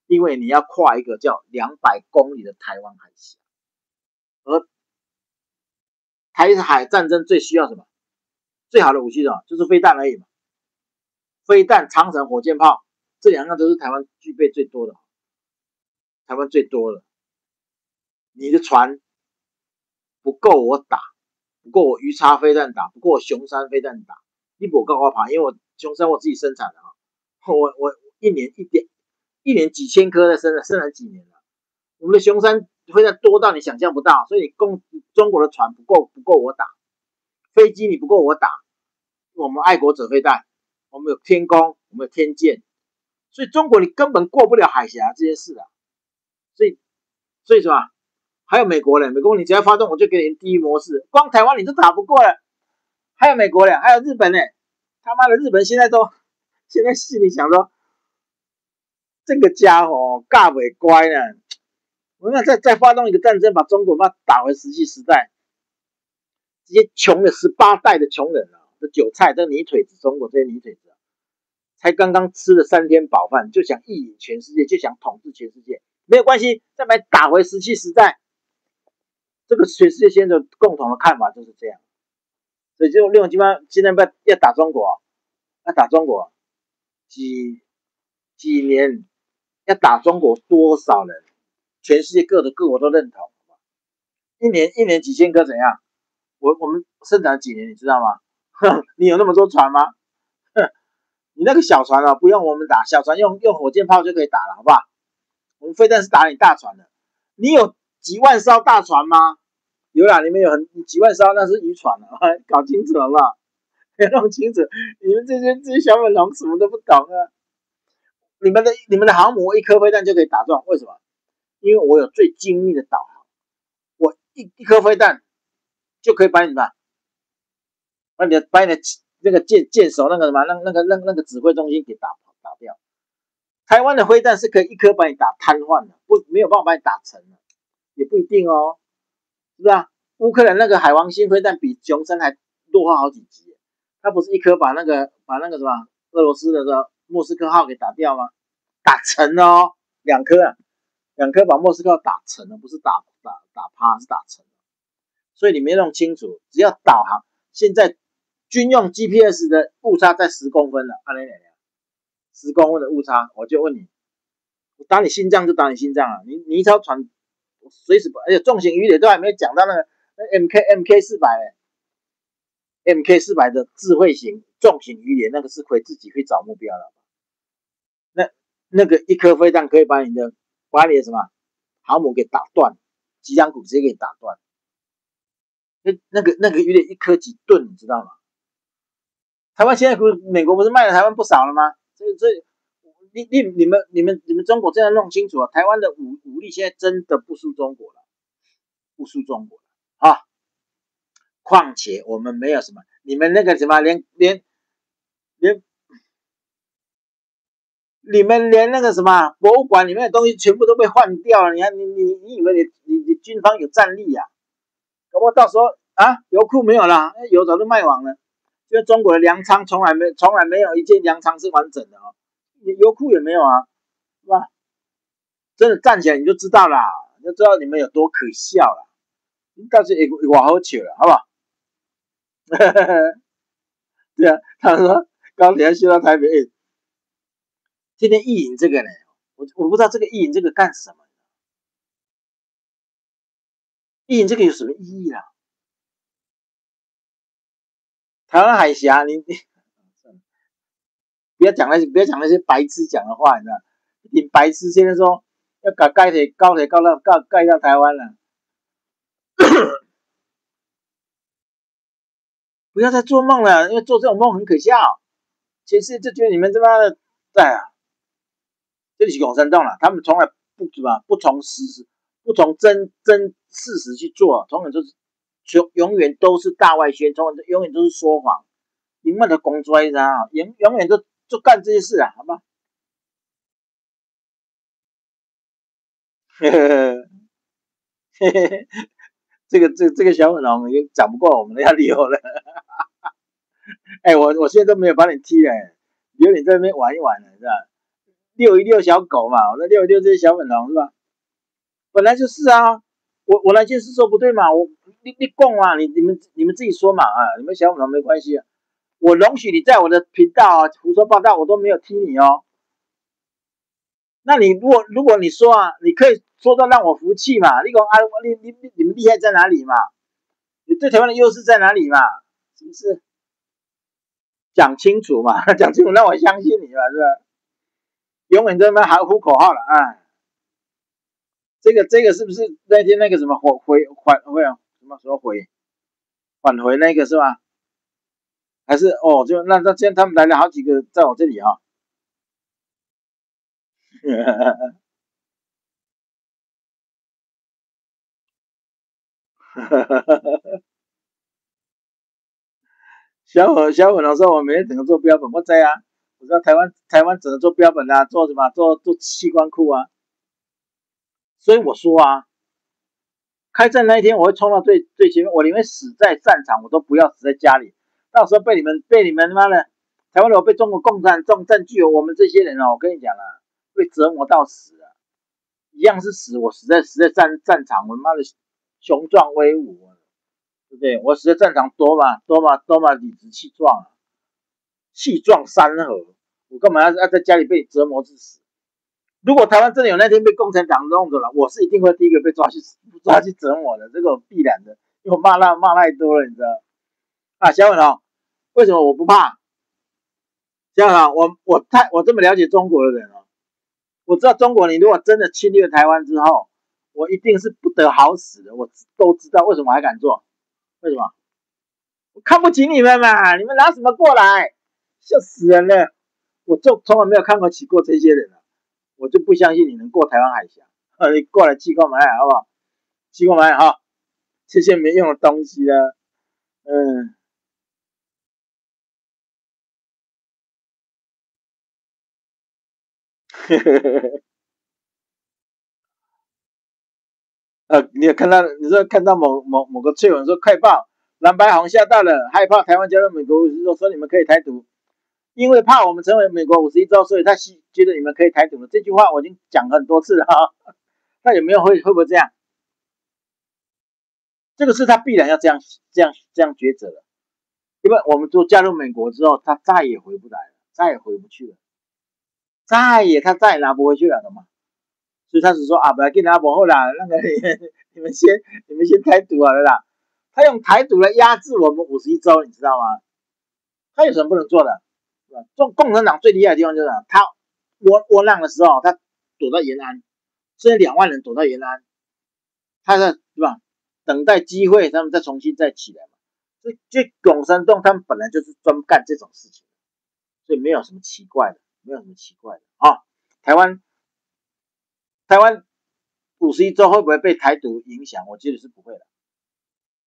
因为你要跨一个叫200公里的台湾海峡，而台海战争最需要什么？最好的武器是什么？就是飞弹而已嘛。飞弹、长程火箭炮，这两样都是台湾具备最多的，台湾最多的。你的船不够我打，不够我鱼叉飞弹打，不够我雄三飞弹打，你不够我爬，因为我雄三我自己生产的啊，我一年几千颗在生产几年了。我们的雄三飞弹多到你想象不到，所以你中国的船不够我打，飞机你不够我打。我们爱国者飞弹，我们有天弓，我们有天剑，所以中国你根本过不了海峡这件事啊。所以什么？还有美国人，美国你只要发动，我就给你第一模式，光台湾你都打不过了，还有美国人，还有日本呢。他妈的，日本现在心里想说，这个家伙尬尾乖呢，我们再发动一个战争，把中国打回石器时代，这些穷的18代的穷人啊，这韭菜，这泥腿子，中国这些泥腿子，才刚刚吃了3天饱饭，就想一统全世界，就想统治全世界，没有关系，再把打回石器时代。这个全世界现在的共同的看法就是这样，所以就利用今晚现在要打中国，要打中国几年，要打中国多少人？全世界各国都认同，一年几千颗怎样？我们生产几年你知道吗？你有那么多船吗？你那个小船啊，不用我们打，小船用火箭炮就可以打了，好不好？我们飞弹是打你大船的，你有几万艘大船吗？有啦，你们有几万艘，那是渔船啊，搞清楚好不好？要弄清楚，你们这些小粉红什么都不懂啊！你们的航母一颗飞弹就可以打中，为什么？因为我有最精密的导航，我一颗飞弹就可以把你的那个舰手那个什么那个指挥中心给打掉。台湾的飞弹是可以一颗把你打瘫痪的，没有办法把你打沉的，也不一定哦，是不是啊？乌克兰那个海王星飞弹比雄三还弱化好几级，它不是一颗把那个什么俄罗斯的莫斯科号给打掉吗？打沉了哦，2颗啊，2颗把莫斯科号打沉了，不是打趴，是打沉了。所以你没弄清楚，只要导航，现在军用 GPS 的误差在10公分了，10公分的误差，我就问你，我打你心脏就打你心脏啊！你一艘船随时，而且重型鱼雷都还没有讲到那个MK400的智慧型重型鱼雷，那个是可以自己去找目标的。那个一颗飞弹可以把你的什么航母给打断，脊梁骨直接给打断。那个鱼雷一颗几吨，你知道吗？台湾现在美国不是卖了台湾不少了吗？所以你们中国这样弄清楚啊！台湾的武力现在真的不输中国了，不输中国了啊！况且我们没有什么，你们那个什么连你们连那个什么博物馆里面的东西全部都被换掉了。你看你以为你军方有战力啊？搞不好到时候啊油库没有了，油早就卖完了。因为中国的粮仓从来没有一件粮仓是完整的哦，油库也没有啊，是吧？真的站起来你就知道啦，你就知道你们有多可笑啦。到时会外好笑了，好不好？对啊，他说高铁要修到台北，今天意淫这个呢，我不知道这个意淫这个干什么，意淫这个有什么意义啦？台湾海峡，你不要讲那些白痴讲的话，你知道？你白痴现在说要搞高铁盖到台湾了，不要再做梦了，因为做这种梦很可笑。其实就觉得你们他妈的，哎呀，这里是共产党了，他们从来不从真事实去做，永远都是大外宣，永远都是说谎，永远的公拽啊，永远就干这些事啊，好吧？这个小粉红已经讲不过我们了，要溜了。哎，我现在都没有把你踢了，留你在那边玩一玩了，是吧？遛一遛小狗嘛，我再遛一遛这些小粉红，是吧？本来就是啊，我那件事说不对嘛，你供啊，你们自己说嘛啊，你们小粉红没关系啊，我容许你在我的频道啊胡说八道，我都没有踢你哦。那你如果你说啊，你可以说到让我服气嘛，你讲啊，你们厉害在哪里嘛？你对台湾的优势在哪里嘛？是不是？讲清楚嘛，讲清楚让我相信你嘛，是吧？永远在那边喊呼口号了啊！这个是不是那天那个什么什么返回那个是吧？还是哦，就那今天他们来了好几个在我这里哈、哦，小粉红说我每天整个做标本，我在啊，我知道台湾整个做标本啊，做什么做器官库啊，所以我说啊，开战那一天我会冲到最前面，我宁愿死在战场，我都不要死在家里。到时候被你们他妈的台湾如果被中国共产党占据了，我们这些人哦，我跟你讲啊，被折磨到死啊，一样是死，我死在战场，我他妈的雄壮威武啊，对不对？我死在战场多么理直气壮啊，气壮山河，我干嘛要在家里被折磨致死？如果台湾真的有那天被共产党弄走了，我是一定会第一个被抓去折磨的，这个必然的，因为我骂太多了，你知道？啊，小粉红，为什么我不怕？小粉红，我这么了解中国的人哦，我知道中国你如果真的侵略台湾之后，我一定是不得好死的，我都知道为什么还敢做？为什么？我看不起你们嘛，你们拿什么过来？笑死人了！我就从来没有看不起过这些人啊，我就不相信你能过台湾海峡。你过来气购买好不好？气购买哈，这些没用的东西啊，嗯，你有看到？你说看到某个翠文说快报蓝白红吓到了，害怕台湾加入美国51州，说你们可以台独，因为怕我们成为美国51州，所以他觉得你们可以台独了。这句话我已经讲很多次了哈，那有没有会不会这样？这个是他必然要这样抉择的，因为我们都加入美国之后，他再也回不来了，再也回不去了，他再也拿不回去了的嘛。所以他只说啊，不要跟他往后啦，那个你们先台独好了啦。他用台独来压制我们51州，你知道吗？他有什么不能做的？是吧？共产党最厉害的地方就是他窝囊的时候，他躲到延安，现在2万人躲到延安，他在对吧？等待机会，他们再重新再起来嘛。所以共产党他们本来就是专干这种事情，所以没有什么奇怪的，没有什么奇怪的啊。台湾51州会不会被台独影响？我觉得是不会的。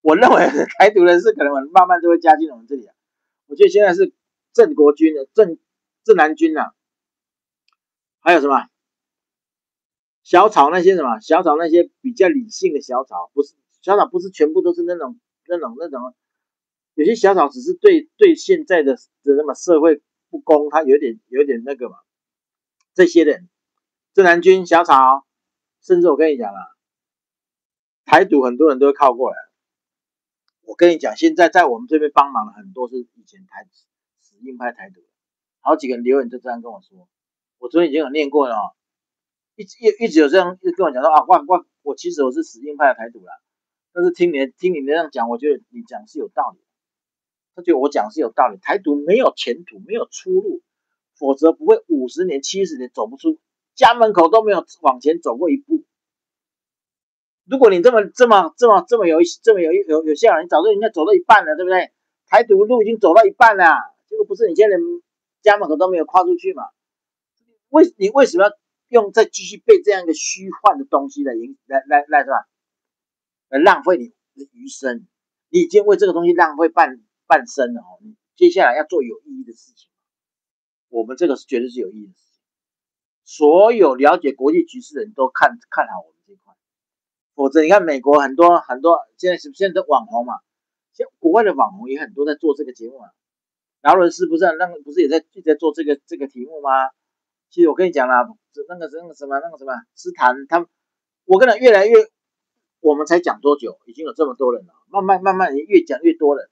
我认为台独人士可能慢慢就会加进我们这里了。我觉得现在是郑国军的郑南军啊，还有什么小草那些比较理性的小草，不是小草，不是全部都是那种，有些小草只是对现在的那么社会不公，他有点那个嘛。这些人，郑南军、小草，甚至我跟你讲啊，台独很多人都会靠过来。我跟你讲，现在在我们这边帮忙的很多是以前死硬派台独，好几个人留言就这样跟我说。我昨天已经有念过了哦，一直有这样一直跟我讲说啊，我其实我是死硬派的台独啦，但是听你这样讲，我觉得你讲是有道理。他觉得我讲是有道理，台独没有前途，没有出路，否则不会50年、70年走不出，家门口都没有往前走过一步。如果你这么有效，你早就应该走到一半了，对不对？台独路已经走到一半了，结果不是你现在连家门口都没有跨出去嘛？你为什么要用再继续背这样一个虚幻的东西来是吧？来浪费你的余生？你已经为这个东西浪费半生了哦，你接下来要做有意义的事情。我们这个是绝对是有意义的事情，所有了解国际局势的人都看好我们这一块。否则你看美国很多现在的网红嘛，现在国外的网红也很多在做这个节目啊。劳伦斯不是不是也在做这个题目吗？其实我跟你讲啦，那个什么斯坦他们，我跟他越来越，我们才讲多久，已经有这么多人了，慢慢越讲越多人，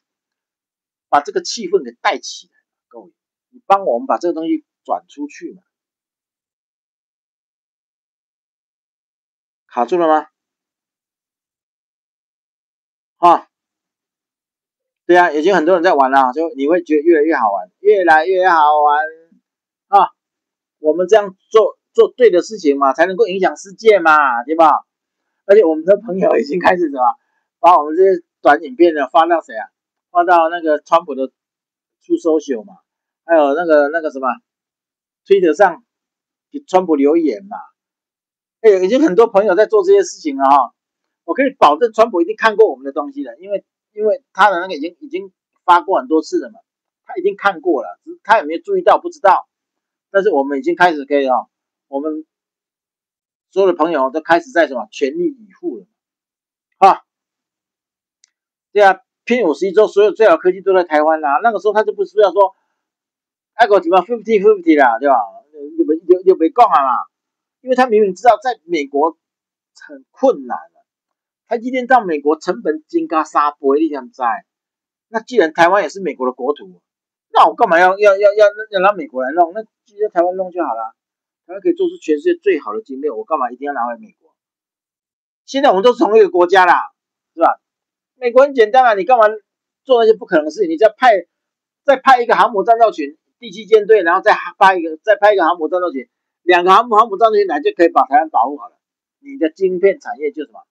把这个气氛给带起来。各位，你帮我们把这个东西转出去嘛？卡住了吗？啊，对啊，已经很多人在玩了，就你会觉得越来越好玩，越来越好玩啊！我们这样做对的事情嘛，才能够影响世界嘛，对吧？而且我们的朋友已经开始什么，把我们这些短影片呢发到谁啊？发到那个川普的出搜秀嘛，还有那个什么推特上给川普留言嘛。哎，已经很多朋友在做这些事情了哈。我可以保证，川普一定看过我们的东西了，因为他的那个已经发过很多次了嘛，他已经看过了，只是他有没有注意到不知道。但是我们已经开始可以哦，我们所有的朋友都开始在什么全力以赴了啊？对啊，拼51州，所有最好科技都在台湾啦。那个时候他就不是要说，那个什么 50-50啦，对吧？就没讲啊嘛，因为他明明知道在美国很困难了，他今天到美国成本增加3倍，你想知？那既然台湾也是美国的国土，那我干嘛要让美国来弄？那直接台湾弄就好了。台湾可以做出全世界最好的晶片，我干嘛一定要拿回美国？现在我们都是同一个国家啦，是吧？美国很简单啊，你干嘛做那些不可能的事情？你再派一个航母战斗群第7舰队，然后再派一个航母战斗群，2个航母战斗群来就可以把台湾保护好了。你的晶片产业就什么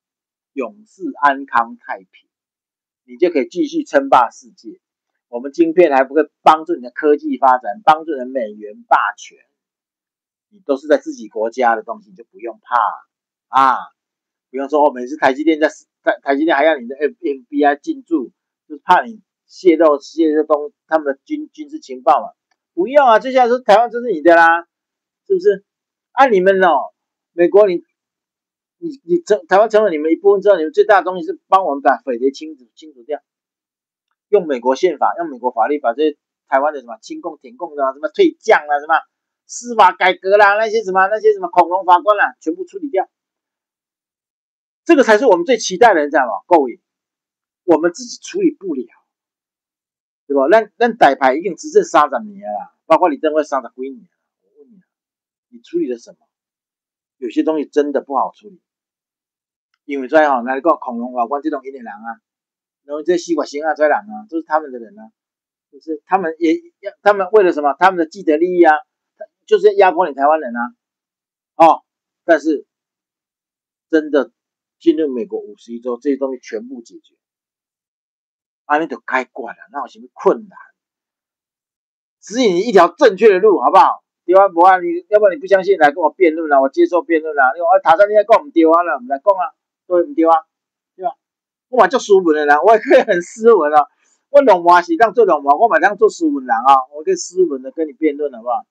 永世安康太平，你就可以继续称霸世界。我们晶片还不会帮助你的科技发展，帮助你的美元霸权，你都是在自己国家的东西，就不用怕啊。不用说哦，每次台积电台积电还要你的 FBI 进驻，就是怕你泄露他们的军事情报嘛。不用啊，接下来说台湾就是你的啦，是不是？按你们哦，美国你台湾成了你们一部分之后，你们最大的东西是帮我们把匪谍清除掉，用美国宪法，用美国法律把这些台湾的什么亲共、舔共的什么退将啊，什么司法改革啦，那些什么恐龙法官啦，全部处理掉。这个才是我们最期待的，你知道吗？各位，我们自己处理不了，对吧？咱台派已经执政30年了，包括李登辉30几年，我问你，你处理了什么？有些东西真的不好处理，因为在哈，那个恐龙法官这种一点人啊，然后这西瓜型啊，这人啊，都是他们的人啊，就是他们为了什么？他们的既得利益啊，就是压迫你台湾人啊，哦，但是真的进入美国51州，这些东西全部解决。安尼就该管了，那有什么困难？指引你一条正确的路，好不好？对啊，无啊，要不然你不相信，来跟我辩论啦，我接受辩论啦。你说塔山你在讲唔对啊啦，唔来讲啊，对唔对啊？对吧？我嘛做斯文的人，我也可以很斯文啊。我龙马是当做龙马，我嘛当做斯文人啊。我可以斯文的跟你辩论，好不好？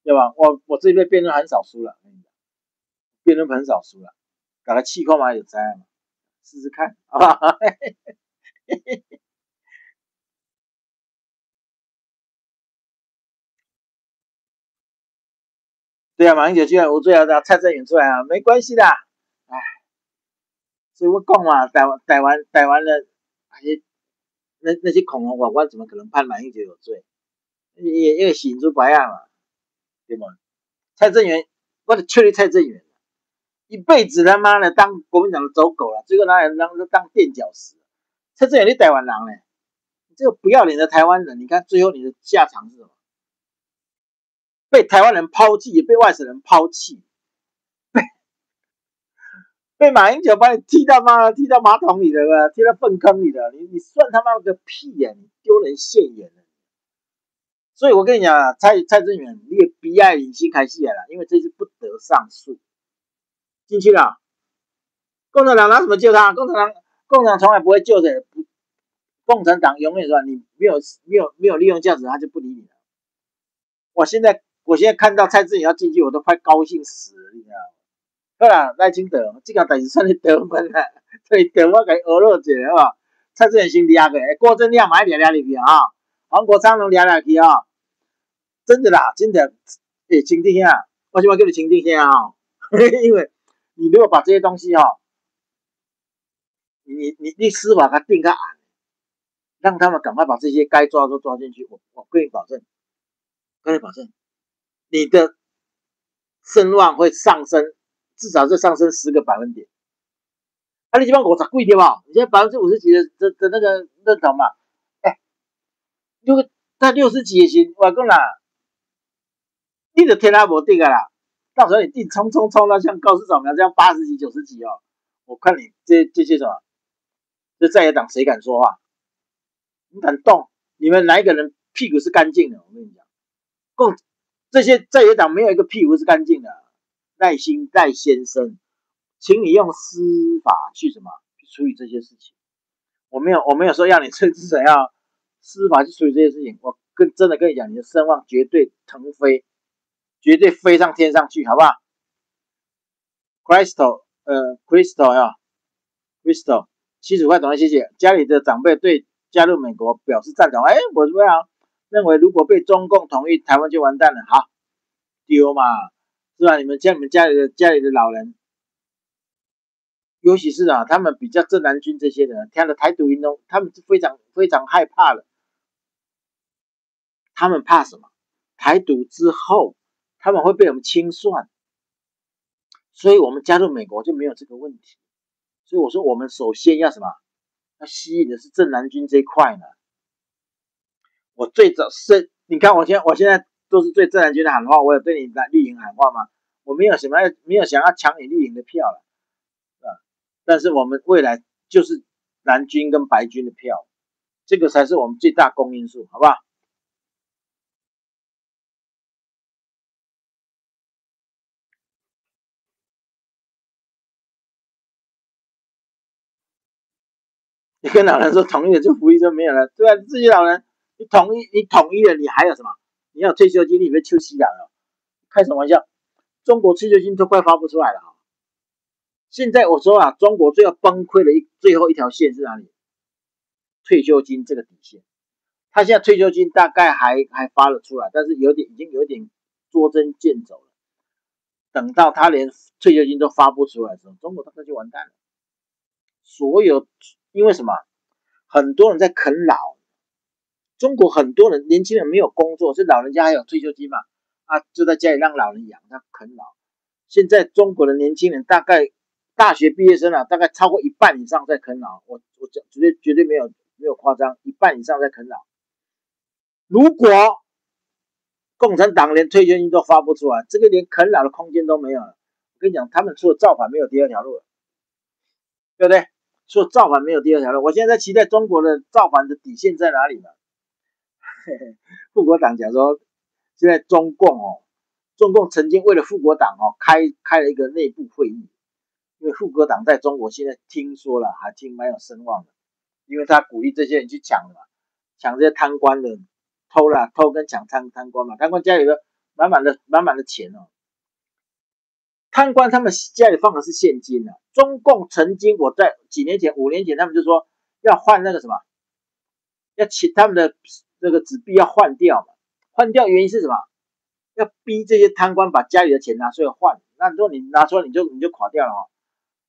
对吧？我这边辩论很少输了，辩论很少输了，搞个气泡嘛有灾嘛，试试看，好不好？对啊，马英九居然无罪啊，蔡正元出来啊，没关系的，哎，所以我讲嘛，台湾的那些恐龙法官怎么可能判马英九有罪？因为醒出白案嘛，对吗？蔡正元，我的确立蔡正元，一辈子他妈的当国民党的走狗了，最后拿来当垫脚石。蔡正元你台湾人呢？你这个不要脸的台湾人，你看最后你的下场是什么？被台湾人抛弃，也被外省人抛弃，被马英九把你踢到马桶里的，踢到粪坑里的，你算他妈个屁呀、你丢人现眼了。所以我跟你讲啊，蔡正元你也悲哀领先开戏了，因为这次不得上诉，进去了。共产党拿什么救他？共产党从来不会救的，共产党永远说你没有利用价值，他就不理你了。我现在看到蔡正元要进去，我都快高兴死了，你知道吗？好啦，赖清德，这个代志算你得分啦，所以得我给俄罗斯好吧？蔡正元先抓个，郭正亮买抓入去啊，黄国昌能抓入去啊，真的啦，真的，清定下，为什么叫你清定下啊？因为你如果把这些东西哈，你司法它定个案，让他们赶快把这些该抓都抓进去，我跟你保证，你的声望会上升。至少是上升10个百分点。啊，你这边50几对吧？你现在50%几的那个认同嘛？哎，如果他60几也行，我讲啦，你就天下无敌啊啦！到时候你定冲到像高市早苗这样80几、90几哦，我看你这些什么，这在野党谁敢说话？你敢动？你们哪一个人屁股是干净的？我跟你讲，这些在野党没有一个屁股是干净的。赖先生，请你用司法去什么去处理这些事情。我没有说要你至少要司法去处理这些事情。我真的跟你讲，你的声望绝对腾飞，绝对飞上天上去，好不好 ？Crystal 呀 ，Crystal 75块，懂谢谢。家里的长辈对加入美国表示赞同。哎，我非常认为，如果被中共同意，台湾就完蛋了。好，丢嘛。是吧？你们家里的老人，尤其是啊，他们比较正南军这些人，听了台独运动，他们是非常害怕的。他们怕什么？台独之后，他们会被我们清算，所以我们加入美国就没有这个问题。所以我说，我们首先要什么？要吸引的是正南军这一块呢。我最早是，你看我现在都是对正南军的喊话，我有对你绿营喊话吗？我没有想要抢你绿营的票了，但是我们未来就是蓝军跟白军的票，这个才是我们最大公因数，好不好？你跟老人说同意了，就福利就没有了，对吧？这些老人，你统一了，你还有什么？你要退休金，你被秋西养了，开什么玩笑？中国退休金都快发不出来了。现在我说啊，中国最要崩溃的最后一条线是哪里？退休金这个底线。他现在退休金大概还发了出来，但是已经有点捉襟见肘了。等到他连退休金都发不出来的时候，中国大概就完蛋了。所有因为什么？很多人在啃老，中国很多人年轻人没有工作，是老人家还有退休金嘛？啊，就在家里让老人养，他啃老。现在中国的年轻人大概大学毕业生啊，大概超过1半以上在啃老。我绝对没有夸张，1半以上在啃老。如果共产党连退休金都发不出来，这个连啃老的空间都没有了。我跟你讲，他们除了造反没有第二条路了，对不对？除了造反没有第二条路。我现在在期待中国的造反的底线在哪里呢？复国党讲说，现在中共曾经为了复国党开了一个内部会议，因为复国党在中国现在听说了还蛮有声望的，因为他鼓励这些人去抢这些贪官的，偷跟抢贪官嘛，贪官家里的满满的钱哦。贪官他们家里放的是现金啊。中共曾经我在5年前，他们就说要换那个什么，要请他们的这个纸币要换掉嘛。换掉原因是什么？要逼这些贪官把家里的钱拿出来换。那如果你拿出来，你就垮掉了哈。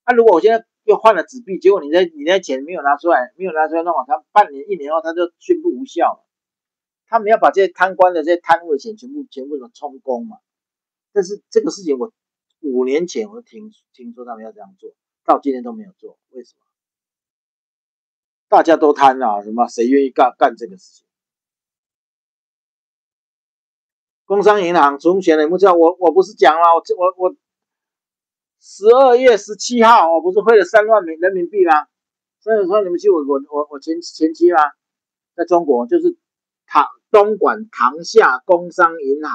那如果我现在又换了纸币，结果你那钱没有拿出来弄完，他半年1年后他就宣布无效了。他们要把这些贪官的这些贪污的钱全部都充公嘛。但是这个事情我5年前我就听说他们要这样做，到今天都没有做，为什么？大家都贪啊，什么谁愿意干这个事情？工商银行存钱的目标，我不是讲了，我12月17号，我不是汇了3万人民币吗？所以说你们去我前期吗？在中国就是东莞塘厦工商银行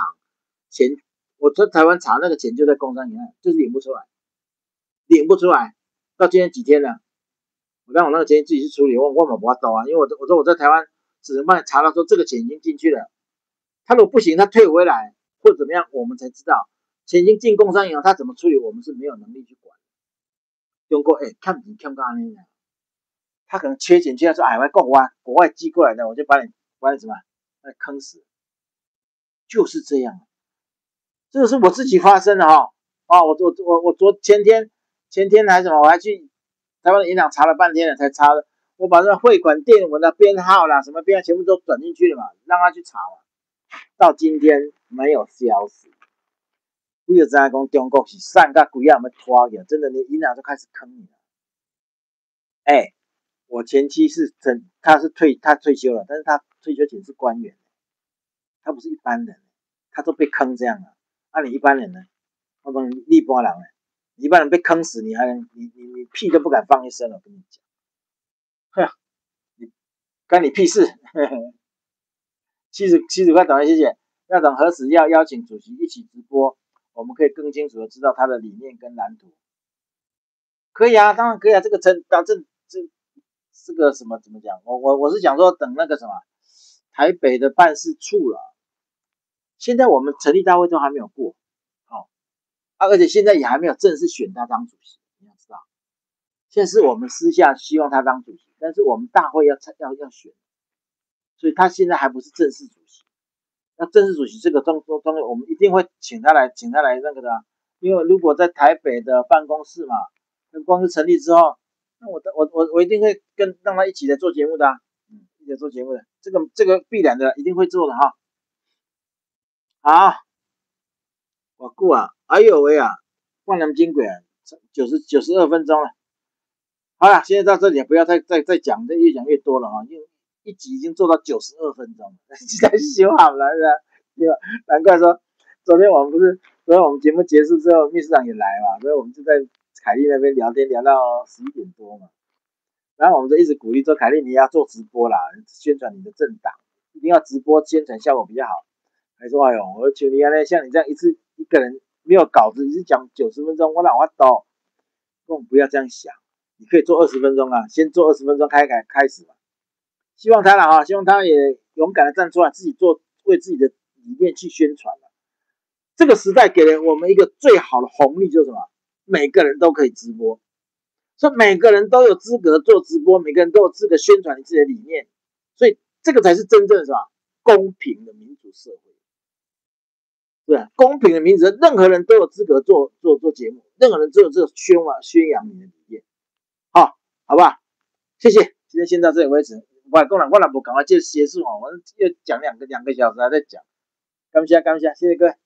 钱，我在台湾查那个钱就在工商银行，就是领不出来，到今天几天了？我让我那个钱自己去处理，我没办法啊，因为我说我在台湾只能帮你查到说这个钱已经进去了，他如果不行，他退回来或者怎么样，我们才知道钱已经进工商银行，他怎么处理，我们是没有能力去管。中国看不看到那样，他可能缺钱，缺到说国外寄过来的，我就把你什么坑死，就是这样。这个是我自己发生的哈我前天还是什么，我还去台湾的银行查了半天了才查的，我把这汇款电文的编号啦什么编号全部都转进去了嘛，让他去查嘛，到今天没有消息。你就知道讲中国是散到鬼啊，没拖去，真的，你银行就开始坑你了。我前妻他退休了，但是他退休前是官员，他不是一般人，他都被坑这样了。你一般人呢？我讲你一般人呢？一般人被坑死，你还能你屁都不敢放一声了，我跟你讲，干你屁事！70块短谢谢。要等何时要邀请主席一起直播，我们可以更清楚的知道他的理念跟蓝图。可以啊，当然可以啊。这个什么怎么讲？我是讲说等那个什么台北的办事处了。现在我们成立大会都还没有过，而且现在也还没有正式选他当主席，你要知道。现在是我们私下希望他当主席，但是我们大会要选，所以他现在还不是正式主席。那正式主席这个东西，我们一定会请他来那个的，因为如果在台北的办公室嘛，那公司成立之后，那我一定会让他一起来做节目的，一起来做节目的，这个必然的，一定会做的哈。好，我顾啊，哎呦喂啊，万能金鬼啊，92分钟了。好了，现在到这里，不要再讲，越讲越多了哈，因为一集已经做到92分钟了，现在修好了是吧？难怪说昨天我们节目结束之后，秘书长也来嘛，所以我们就在凯莉那边聊天聊到11点多嘛，然后我们就一直鼓励说，凯莉你要做直播啦，宣传你的政党，一定要直播宣传效果比较好。还说哎呦，我求你啊，像你这样一个人没有稿子，一直讲90分钟，我哪懂？根本不要这样想，你可以做20分钟啊，先做20分钟开始嘛。希望他了啊，希望他也勇敢的站出来，自己为自己的理念去宣传了。这个时代给了我们一个最好的红利，就是什么？每个人都可以直播，所以每个人都有资格做直播，每个人都有资格宣传你自己的理念，所以这个才是真正的什么公平的民主社会。对啊，公平的民主，任何人都有资格做节目，任何人都有这个宣扬你的理念，好不好？谢谢，今天先到这里为止。我不赶快就结束哦，我又讲两个小时还在讲，感谢，谢谢各位。